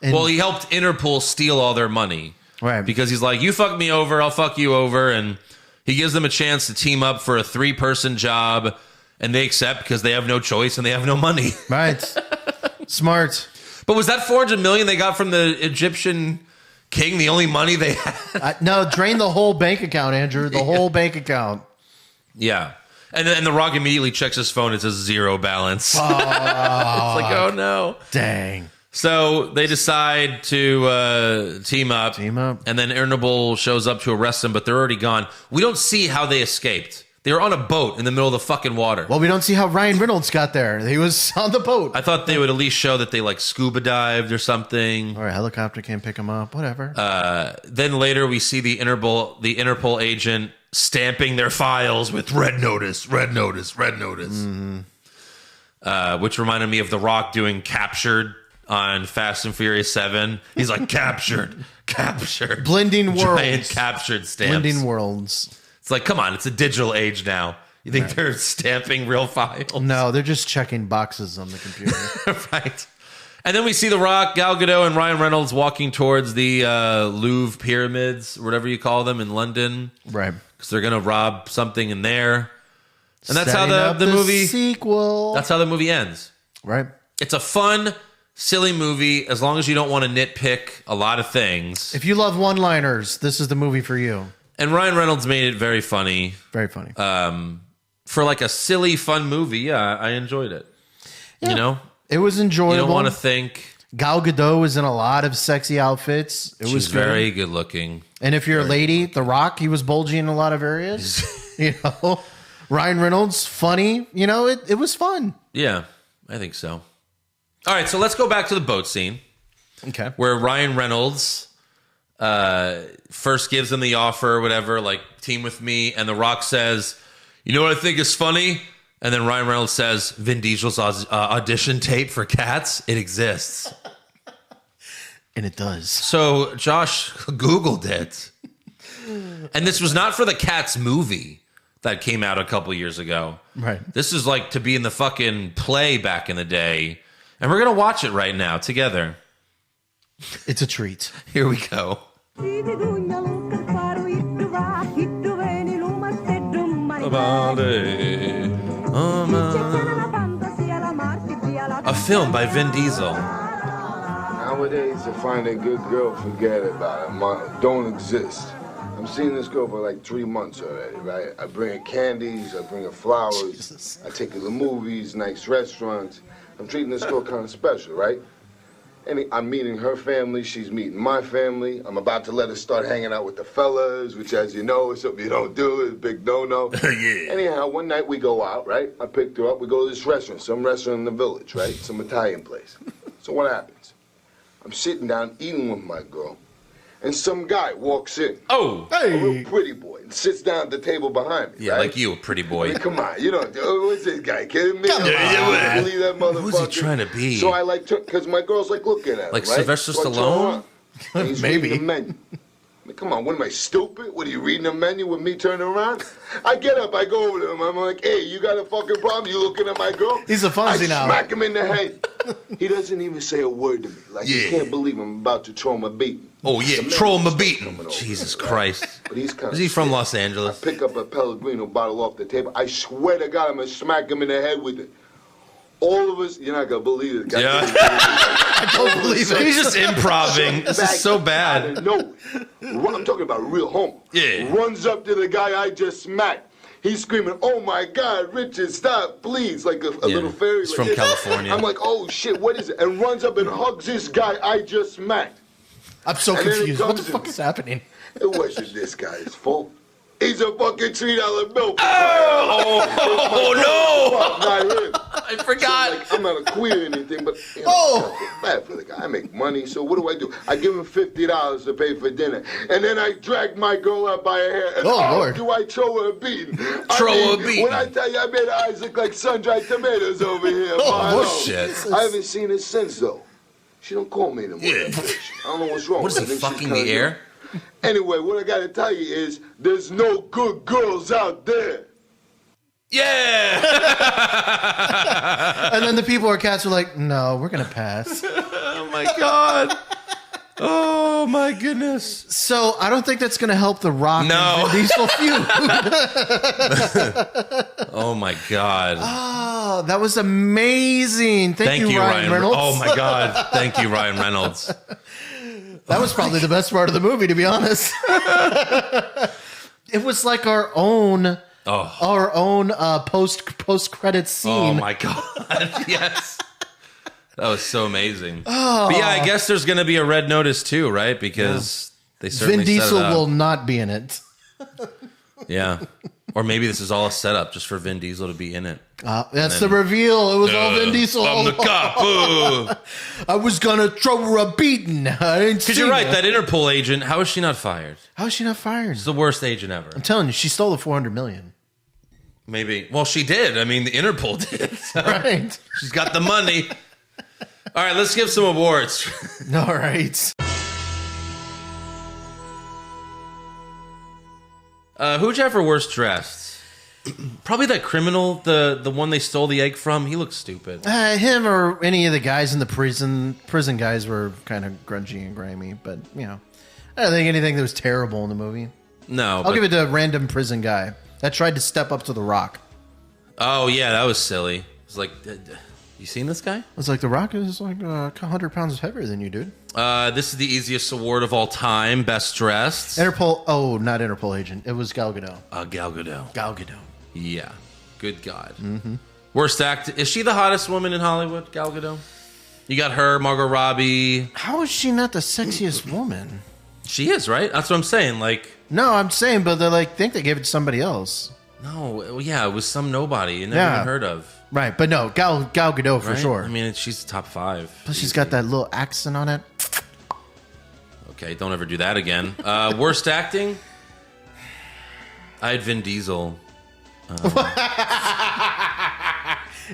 Well, he helped Interpol steal all their money. Right. Because he's like, you fuck me over, I'll fuck you over. And he gives them a chance to team up for a 3-person job. And they accept because they have no choice and they have no money. Right. Smart. But was that $400 million they got from the Egyptian king the only money they had? No, drain the whole bank account, Andrew. The whole bank account. Yeah. And then The Rock immediately checks his phone. It says 0 balance. Oh, it's like, oh no. Dang. So they decide to team up. Team up. And then Interpol shows up to arrest them, but they're already gone. We don't see how they escaped. They were on a boat in the middle of the fucking water. Well, we don't see how Ryan Reynolds got there. He was on the boat. I thought they would at least show that they scuba dived or something. Or a helicopter came pick him up. Whatever. Then later we see the Interpol agent stamping their files with red notice, red notice, red notice. Mm-hmm. Which reminded me of The Rock doing captured on Fast and Furious 7. He's like, captured, captured. Blending worlds. Giant captured stamps. Blending worlds. It's like, come on, it's a digital age now. You think they're stamping real files? No, they're just checking boxes on the computer. Right. And then we see The Rock, Gal Gadot, and Ryan Reynolds walking towards the Louvre pyramids, whatever you call them, in London. Right. Because they're going to rob something in there. And that's Setting how up the movie... sequel. That's how the movie ends. Right. It's a fun, silly movie, as long as you don't want to nitpick a lot of things. If you love one-liners, this is the movie for you. And Ryan Reynolds made it very funny. Very funny. For a silly, fun movie, yeah, I enjoyed it. Yeah. It was enjoyable. You don't want to think. Gal Gadot was in a lot of sexy outfits. It was good. Very good looking. And if you're a lady, The Rock, he was bulgy in a lot of areas. Ryan Reynolds, funny. It was fun. Yeah, I think so. All right, so let's go back to the boat scene. Okay. Where Ryan Reynolds first gives him the offer or whatever, team with me. And The Rock says, you know what I think is funny? And then Ryan Reynolds says, Vin Diesel's audition tape for Cats, it exists. And it does. So Josh Googled it. And this was not for the Cats movie that came out a couple years ago. Right. This is to be in the fucking play back in the day. And we're going to watch it right now together. It's a treat. Here we go. A film by Vin Diesel. Nowadays, to find a good girl, forget about it. Don't exist. I'm seeing this girl for 3 months already, right? I bring her candies, I bring her flowers, I take her to movies, nice restaurants. I'm treating this girl kind of special, right? And I'm meeting her family, she's meeting my family. I'm about to let her start hanging out with the fellas, which, as you know, is something you don't do. It's a big no-no. Yeah. Anyhow, one night we go out, right? I picked her up. We go to this restaurant, some restaurant in the village, right? Some Italian place. So what happens? I'm sitting down eating with my girl, and some guy walks in. Oh, A real pretty boy, and sits down at the table behind me. yeah, right? like you, a pretty boy. I mean, come on, you don't. What's this guy kidding me? Come on. I don't believe that motherfucker. Who's he trying to be? So I because my girl's like looking at him, Like right? Sylvester So I turn Stallone? around, and he's Maybe. reading the menu. I mean, come on, what am I, stupid? What are you reading the menu with me turning around? I get up, I go over to him. I'm like, hey, you got a fucking problem? You looking at my girl? He's a Fonzie I now. smack him in the head. He doesn't even say a word to me. Like, Yeah. he can't believe I'm about to throw him a beating. Oh, yeah, The man troll him a starts beating. coming over, Jesus right? Christ. But he's kind Is he from Los Angeles? I pick up a Pellegrino bottle off the table. I swear to God, I'm gonna smack him in the head with it. All of us, you're not gonna believe it. Yeah. I don't believe it. He's just improving. This is so bad. No, I'm talking about a real homo. Yeah. Runs up to the guy I just smacked. He's screaming, "Oh my God, Richard, stop, please!" Like a little fairy. He's like from this. California. I'm like, "Oh shit, what is it?" And runs up and hugs this guy I just smacked. I'm so And then it confused. What the comes fuck in. is happening? It wasn't this guy's fault. He's a fucking $3 bill. Oh, Not him. I forgot. So, like, I'm not a queer or anything, but you know, Oh. I feel bad for the guy. I make money, so what do? I give him $50 to pay for dinner, and then I drag my girl up by her hair. And Lord. do I throw her a beating? Throw her a beating. When I tell you, I made her eyes look like sun-dried tomatoes over here. Oh, Milo. shit. I haven't seen her since though. She don't call me anymore. Yeah. That bitch. I don't know what's wrong. What is I he, think she's fucking kinda the air? Anyway, what I gotta tell you is, there's no good girls out there. Yeah. And then the people or cats are like, no, we're gonna pass. Oh, my God. Oh, my goodness. So I don't think that's gonna help the Rock No. and Vin Diesel feud. Oh, my God. Oh, that was amazing. Thank you, Ryan Reynolds. Oh, my God. Thank you, Ryan Reynolds. That was probably the best part of the movie, to be honest. It was like our own post credit Oh, scene. my God. Yes. That was so amazing. But yeah, I guess there's going to be a Red Notice too, right? Because they certainly Vin set Diesel it up. will not be in it. Yeah. Or maybe this is all a setup just for Vin Diesel to be in it. That's the reveal. It was all Vin Diesel. I'm the cop. I was gonna throw her a beating. I didn't see Because you're right, her. that Interpol agent, how is she not fired? How is she not fired? She's the worst agent ever. I'm telling you, she stole the $400 million. Maybe. Well, she did. I mean, the Interpol did. So Right. she's got the money. All right, let's give some awards. All right. Who'd you have for worst dressed? Probably that criminal, the one they stole the egg from. He looks stupid. Him or any of the guys in the prison guys were kind of grungy and grimy, but you know, I don't think anything that was terrible in the movie. No. I'll give it to a random prison guy that tried to step up to The Rock. Oh, yeah, that was silly. It's like, you seen this guy? It's like The Rock is like 100 pounds heavier than you, dude. This is the easiest award of all time, best dressed. Interpol. Oh, not Interpol agent. It was Gal Gadot. Gal Gadot. Gal Gadot. Yeah. Good God. Mm-hmm. Worst act. Is she the hottest woman in Hollywood, Gal Gadot? You got her, Margot Robbie. How is she not the sexiest woman? She is, right? That's what I'm saying. Like, No, I'm saying, but they think they gave it to somebody else. no, yeah, it was some nobody you never Yeah. even heard of. Right, but no, Gal Gadot for Right? sure. I mean, she's top 5. Plus, she's got that little accent on it. Okay, don't ever do that again. Worst acting? I had Vin Diesel.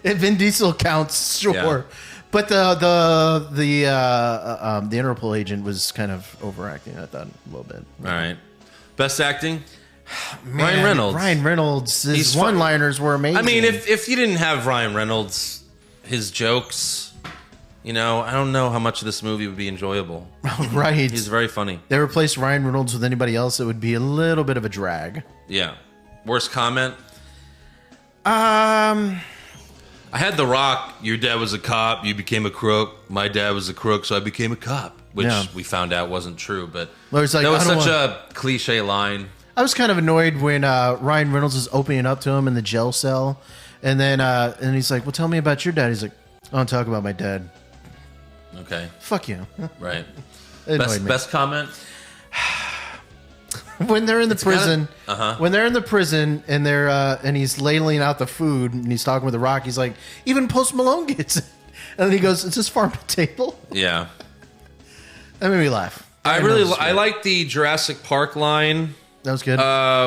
If Vin Diesel counts, sure. Yeah. But the Interpol agent was kind of overacting. I thought a little bit. All right. Best acting? Man, Ryan Reynolds. Ryan Reynolds. His He's fun. one-liners were amazing. I mean, if you didn't have Ryan Reynolds, his jokes, you know, I don't know how much of this movie would be enjoyable. right, He's very funny. they replaced Ryan Reynolds with anybody else, it would be a little bit of a drag. Yeah. Worst comment? Um, I had The Rock. Your dad was a cop. You became a crook. My dad was a crook, so I became a cop. Which Yeah. we found out wasn't true, but Well, it's like, that was I don't such a cliche line. I was kind of annoyed when Ryan Reynolds was opening up to him in the jail cell, and then and he's like, "Well, tell me about your dad." He's like, I don't talk about my dad. Okay. Fuck you. Right. It annoyed me. Best comment? When they're in the prison, uh-huh. when they're in the prison and they're and he's ladling out the food and he's talking with the Rock, he's like, even Post Malone gets it. And then he goes, "Is this farm to table?" Yeah. That made me laugh. I like the Jurassic Park line. That was good.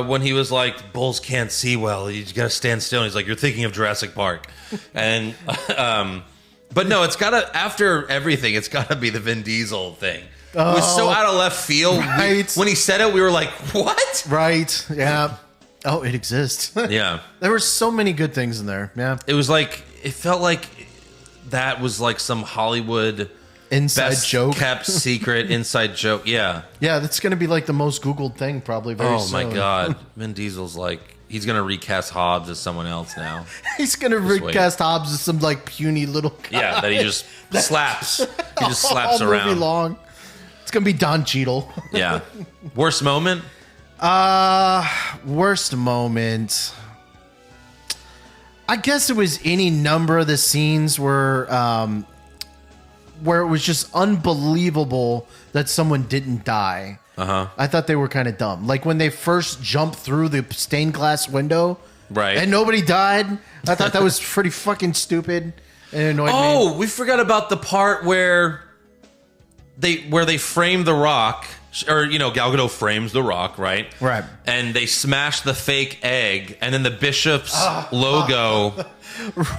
When he was like, "Bulls can't see well. You got to stand still." And he's like, "You're thinking of Jurassic Park," and but no, it's gotta after everything, it's gotta be the Vin Diesel thing. It was so out of left field. Right. When he said it, we were like, "What?" Right? Yeah. Oh, it exists. Yeah. There were so many good things in there. Yeah. It was like it felt like that was like some Hollywood Inside best joke. kept secret inside joke. Yeah. Yeah, that's going to be like the most Googled thing probably very soon. Oh my God. Vin Diesel's like, he's going to recast Hobbs as someone else now. He's going to recast Hobbs as some like puny little guy. Yeah, that he just slaps. He just slaps all around. Movie long. It's going to be Don Cheadle. Yeah. Worst moment? Worst moment. I guess it was any number of the scenes where it was just unbelievable that someone didn't die. Uh-huh. I thought they were kind of dumb. Like when they first jumped through the stained glass window, right, and nobody died. I thought that was pretty fucking stupid. And it annoyed me. Oh, we forgot about the part where they frame the Rock, or Gal Gadot frames the Rock, right? Right. And they smash the fake egg, and then the Bishop's logo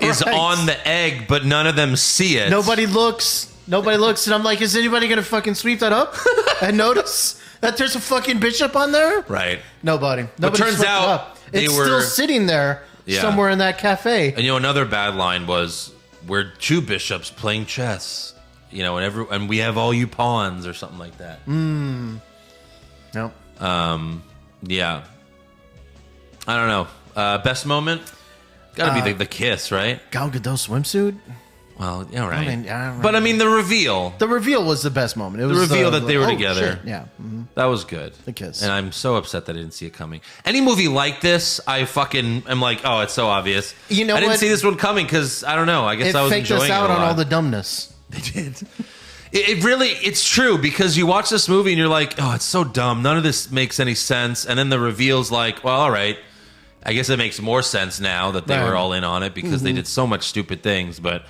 is on the egg, but none of them see it. Nobody looks, and I'm like, is anybody gonna fucking sweep that up and notice that there's a fucking Bishop on there? Right. Nobody. But turns swept it out up. they It's were still sitting there somewhere in that cafe. And another bad line was, "We're two bishops playing chess." And we have all you pawns or something like that. Nope. Yeah. I don't know. Best moment? Gotta be the kiss, right? Gal Gadot swimsuit. Well, yeah, right. But I mean, the reveal. The reveal was the best moment. It was the reveal that they were together. Shit. Yeah. Mm-hmm. That was good. The kiss. And I'm so upset that I didn't see it coming. Any movie like this, I fucking am like, oh, it's so obvious. You know I didn't what? see this one coming because, I don't know, I guess I was faked enjoying us it out a on lot. all the dumbness. They did. It really, it's true because you watch this movie and you're like, oh, it's so dumb. None of this makes any sense. And then the reveal's like, well, all right. I guess it makes more sense now that they were all in on it because they did so much stupid things. But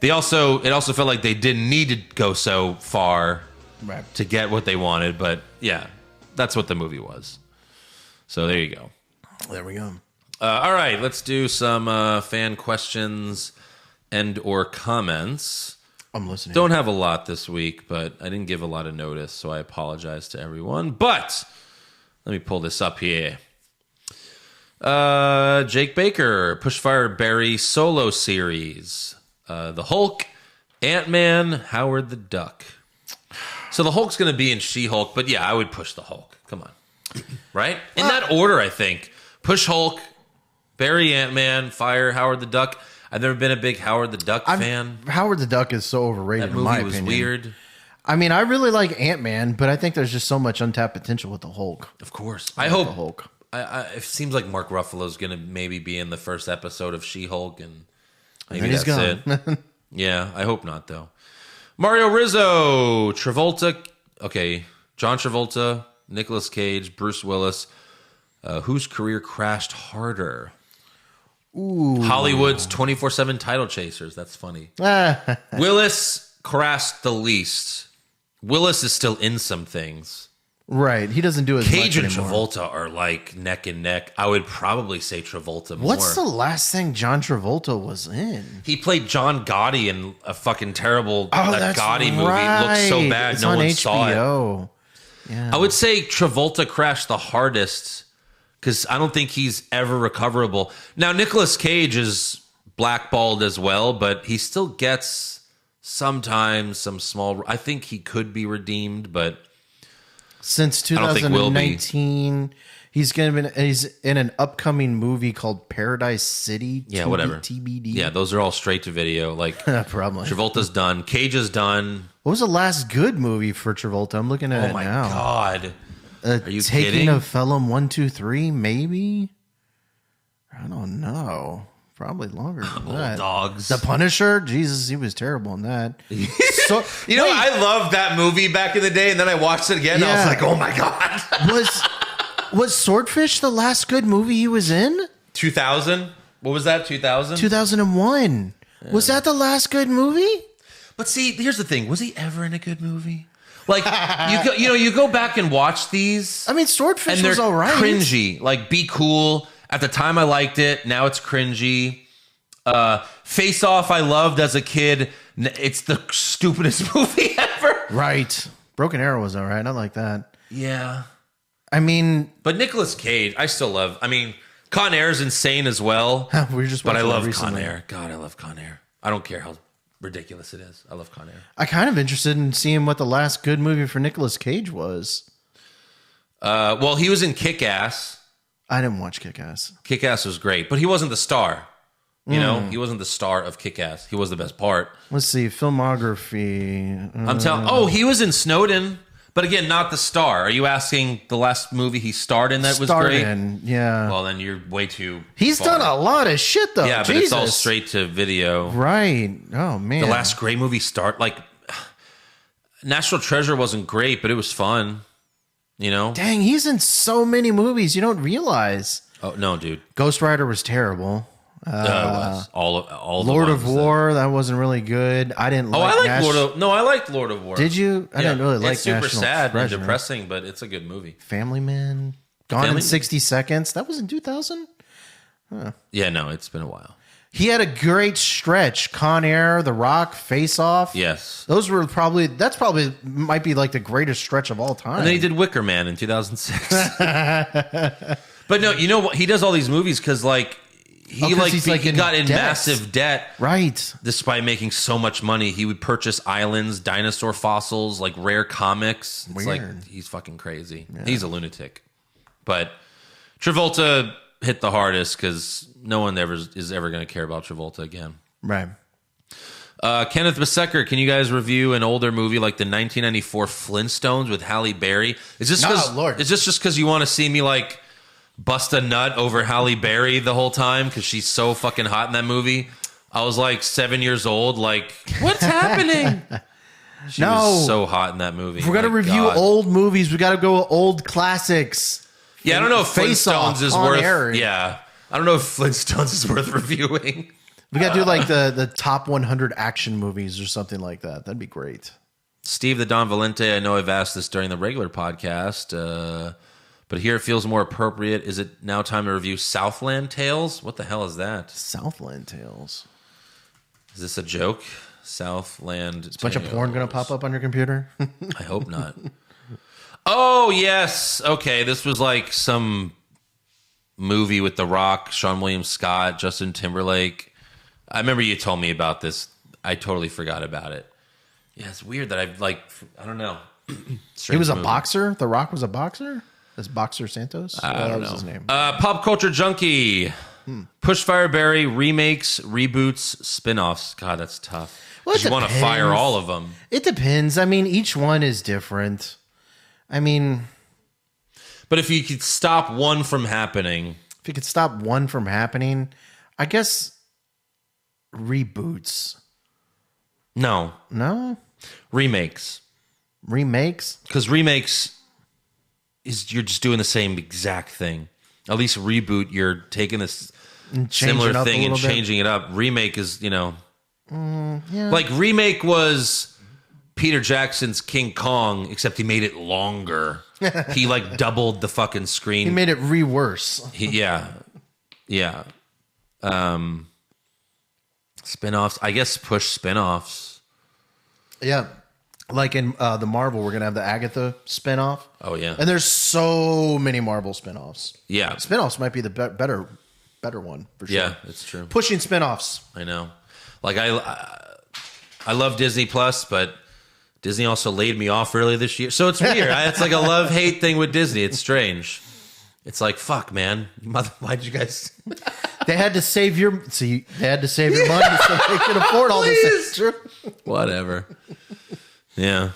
it also felt like they didn't need to go so far to get what they wanted. But yeah, that's what the movie was. So there you go. There we go. All right, let's do some fan questions and or comments. I'm listening. Don't have a lot this week, but I didn't give a lot of notice, so I apologize to everyone. But let me pull this up here. Jake Baker, Pushfire Barry solo series. The Hulk, Ant-Man, Howard the Duck. So the Hulk's going to be in She-Hulk, but yeah, I would push the Hulk. Come on. Right? In that order, I think. Push Hulk, Barry Ant-Man, fire Howard the Duck. I've never been a big Howard the Duck fan. Howard the Duck is so overrated. That movie in my was opinion. weird. I mean, I really like Ant-Man, but I think there's just so much untapped potential with the Hulk. Of course. I hope the Hulk. It seems like Mark Ruffalo's going to maybe be in the first episode of She-Hulk, and maybe And he's that's gone. it. Yeah, I hope not, though. Mario Rizzo, Travolta. Okay, John Travolta, Nicolas Cage, Bruce Willis. Whose career crashed harder? Ooh. Hollywood's 24/7 title chasers. That's funny. Willis crashed the least. Willis is still in some things. Right. He doesn't do as Cage much and anymore. Travolta are like neck and neck. I would probably say Travolta more. What's the last thing John Travolta was in? He played John Gotti in a fucking terrible that's Gotti movie. It looked so bad, It's no on one HBO. saw it. Yeah. I would say Travolta crashed the hardest because I don't think he's ever recoverable. Now, Nicolas Cage is blackballed as well, but he still gets sometimes some small... I think he could be redeemed, but... Since don't think will be. 2019, he's in an upcoming movie called Paradise City. Yeah, whatever. TBD. Yeah, those are all straight to video. Like, Probably. Travolta's done. Cage is done. What was the last good movie for Travolta? I'm looking at Oh it my now. God. Are you Taking kidding? of Felon 1, 2, 3, maybe? I don't know. Probably longer than Old that. dogs. The Punisher, Jesus, he was terrible in that. So, You know, I loved that movie back in the day, and then I watched it again, and I was Yeah. like, oh my God. was Swordfish the last good movie he was in? 2000? What was that, 2000? 2001. Was that the last good movie? But see, here's the thing. Was he ever in a good movie? Like, you go back and watch these, I mean, Swordfish and they're was all right. cringy. Like, Be Cool. At the time, I liked it. Now it's cringy. Face Off, I loved as a kid. It's the stupidest movie ever. Right. Broken Arrow was all right. I like that. Yeah. I mean, But Nicolas Cage, I still love. I mean, Con Air is insane as well. we were just But I watching that love Con recently. Air. God, I love Con Air. I don't care how ridiculous it is. I love Con Air. I kind of interested in seeing what the last good movie for Nicolas Cage was. Well, he was in Kick-Ass. I didn't watch Kick-Ass. Kick-Ass was great, but he wasn't the star. You know, he wasn't the star of Kick-Ass. He was the best part. Let's see, filmography. I'm telling. Oh, he was in Snowden, but again, not the star. Are you asking the last movie he starred in that was great? Yeah. Well, then you're way too. He's far. done a lot of shit though. Yeah, but Jesus. it's all straight to video. Right. Oh man. The last great movie like National Treasure wasn't great, but it was fun. You know? Dang, he's in so many movies you don't realize. Oh no, dude. Ghost Rider was terrible. It was all the Lord of ones that- War, that wasn't really good. I didn't Oh, like I like Nash- I liked Lord of War. Did you? I didn't really like It's super National sad Treasure. and depressing, but it's a good movie. Family Man. Gone in Family- 60 Seconds. That was in 2000? Yeah, no, it's been a while. He had a great stretch. Con Air, The Rock, Face Off. Yes. Those were that's probably might be like the greatest stretch of all time. And then he did Wicker Man in 2006. But no, you know what? He does all these movies because like he 'cause he's, he in got in debt. massive debt. Right. Despite making so much money, he would purchase islands, dinosaur fossils, like rare comics. It's like Weird. he's fucking crazy. He's a lunatic. But Travolta hit the hardest because no one is ever going to care about Travolta again. Right. Kenneth Besecker, can you guys review an older movie like the 1994 Flintstones with Halle Berry? Is this Lord. is this just because you want to see me like bust a nut over Halle Berry the whole time because she's so fucking hot in that movie? I was like 7 years old. Like, what's happening? She was so hot in that movie. If we're gonna My review God. old movies, we got to go old classics. Yeah, I don't know if Face Off, Flintstones is Con worth. Air. Yeah, I don't know if Flintstones is worth reviewing. We got to do like the top 100 action movies or something like that. That'd be great. Steve the Don Valente, I know I've asked this during the regular podcast, but here it feels more appropriate. Is it now time to review Southland Tales? What the hell is that? Southland Tales. Is this a joke? Southland A bunch of porn gonna pop up on your computer. I hope not. Oh, yes. Okay, this was like some movie with The Rock, Sean William Scott, Justin Timberlake. I remember you told me about this. I totally forgot about it. Yeah, it's weird that I've like, I don't know. He was a movie. boxer. The Rock was a boxer. That's Boxer Santos. I That don't was know. his name. Pop Culture Junkie. Pushfire Berry remakes, reboots, spin-offs. God, that's tough. Well, it you want to fire depends. all of them. It depends. I mean, each one is different. I mean, But if you could stop one from happening, if you could stop one from happening, I guess reboots. no. No Remakes. remakes. Because remakes is you're just doing the same exact thing. At least reboot, you're taking this And similar changing up a thing and little bit. changing it up. Remake is, Yeah. like remake was Peter Jackson's King Kong, except he made it longer. He like doubled the fucking screen. He made it re-worse. Yeah. Spin-offs. I guess push spin-offs. Yeah. Like in the Marvel, we're going to have the Agatha spinoff. Oh, yeah. And there's so many Marvel spinoffs. Yeah. Spinoffs might be the better one for sure. Yeah, it's true. Pushing spinoffs. I know. Like I love Disney Plus, but Disney also laid me off early this year. So it's weird. It's like a love-hate thing with Disney. It's strange. It's like, fuck, man. Why'd you guys... They had to save your money so they could afford all this extra. Whatever. Yeah.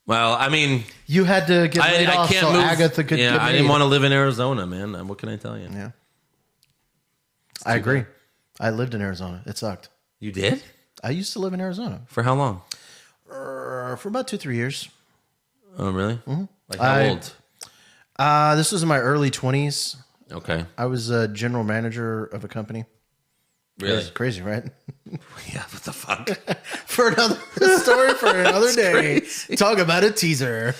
Well, I mean... You had to get laid I off can't so move. Agatha could I get didn't made. want to live in Arizona, man. What can I tell you? Yeah. I agree. I lived in Arizona. It sucked. You did? I used to live in Arizona For how long? for about 2-3 years. Oh, really? Mm-hmm. Like how old? This was in my early 20s. Okay. I was a general manager of a company. Really? It's crazy, right? Yeah, what the fuck? For another story for another day. Talk about a teaser.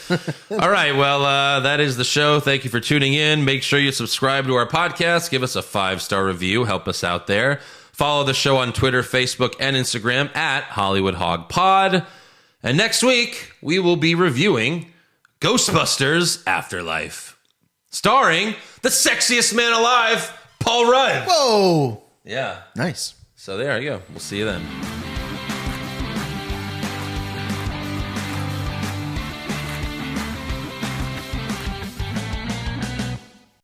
All right, well, that is the show. Thank you for tuning in. Make sure you subscribe to our podcast. Give us a 5-star review. Help us out there. Follow the show on Twitter, Facebook, and Instagram at Hollywood Hog Pod. And next week, we will be reviewing Ghostbusters Afterlife, starring the sexiest man alive, Paul Rudd. Whoa. Yeah. Nice. So there you go. We'll see you then.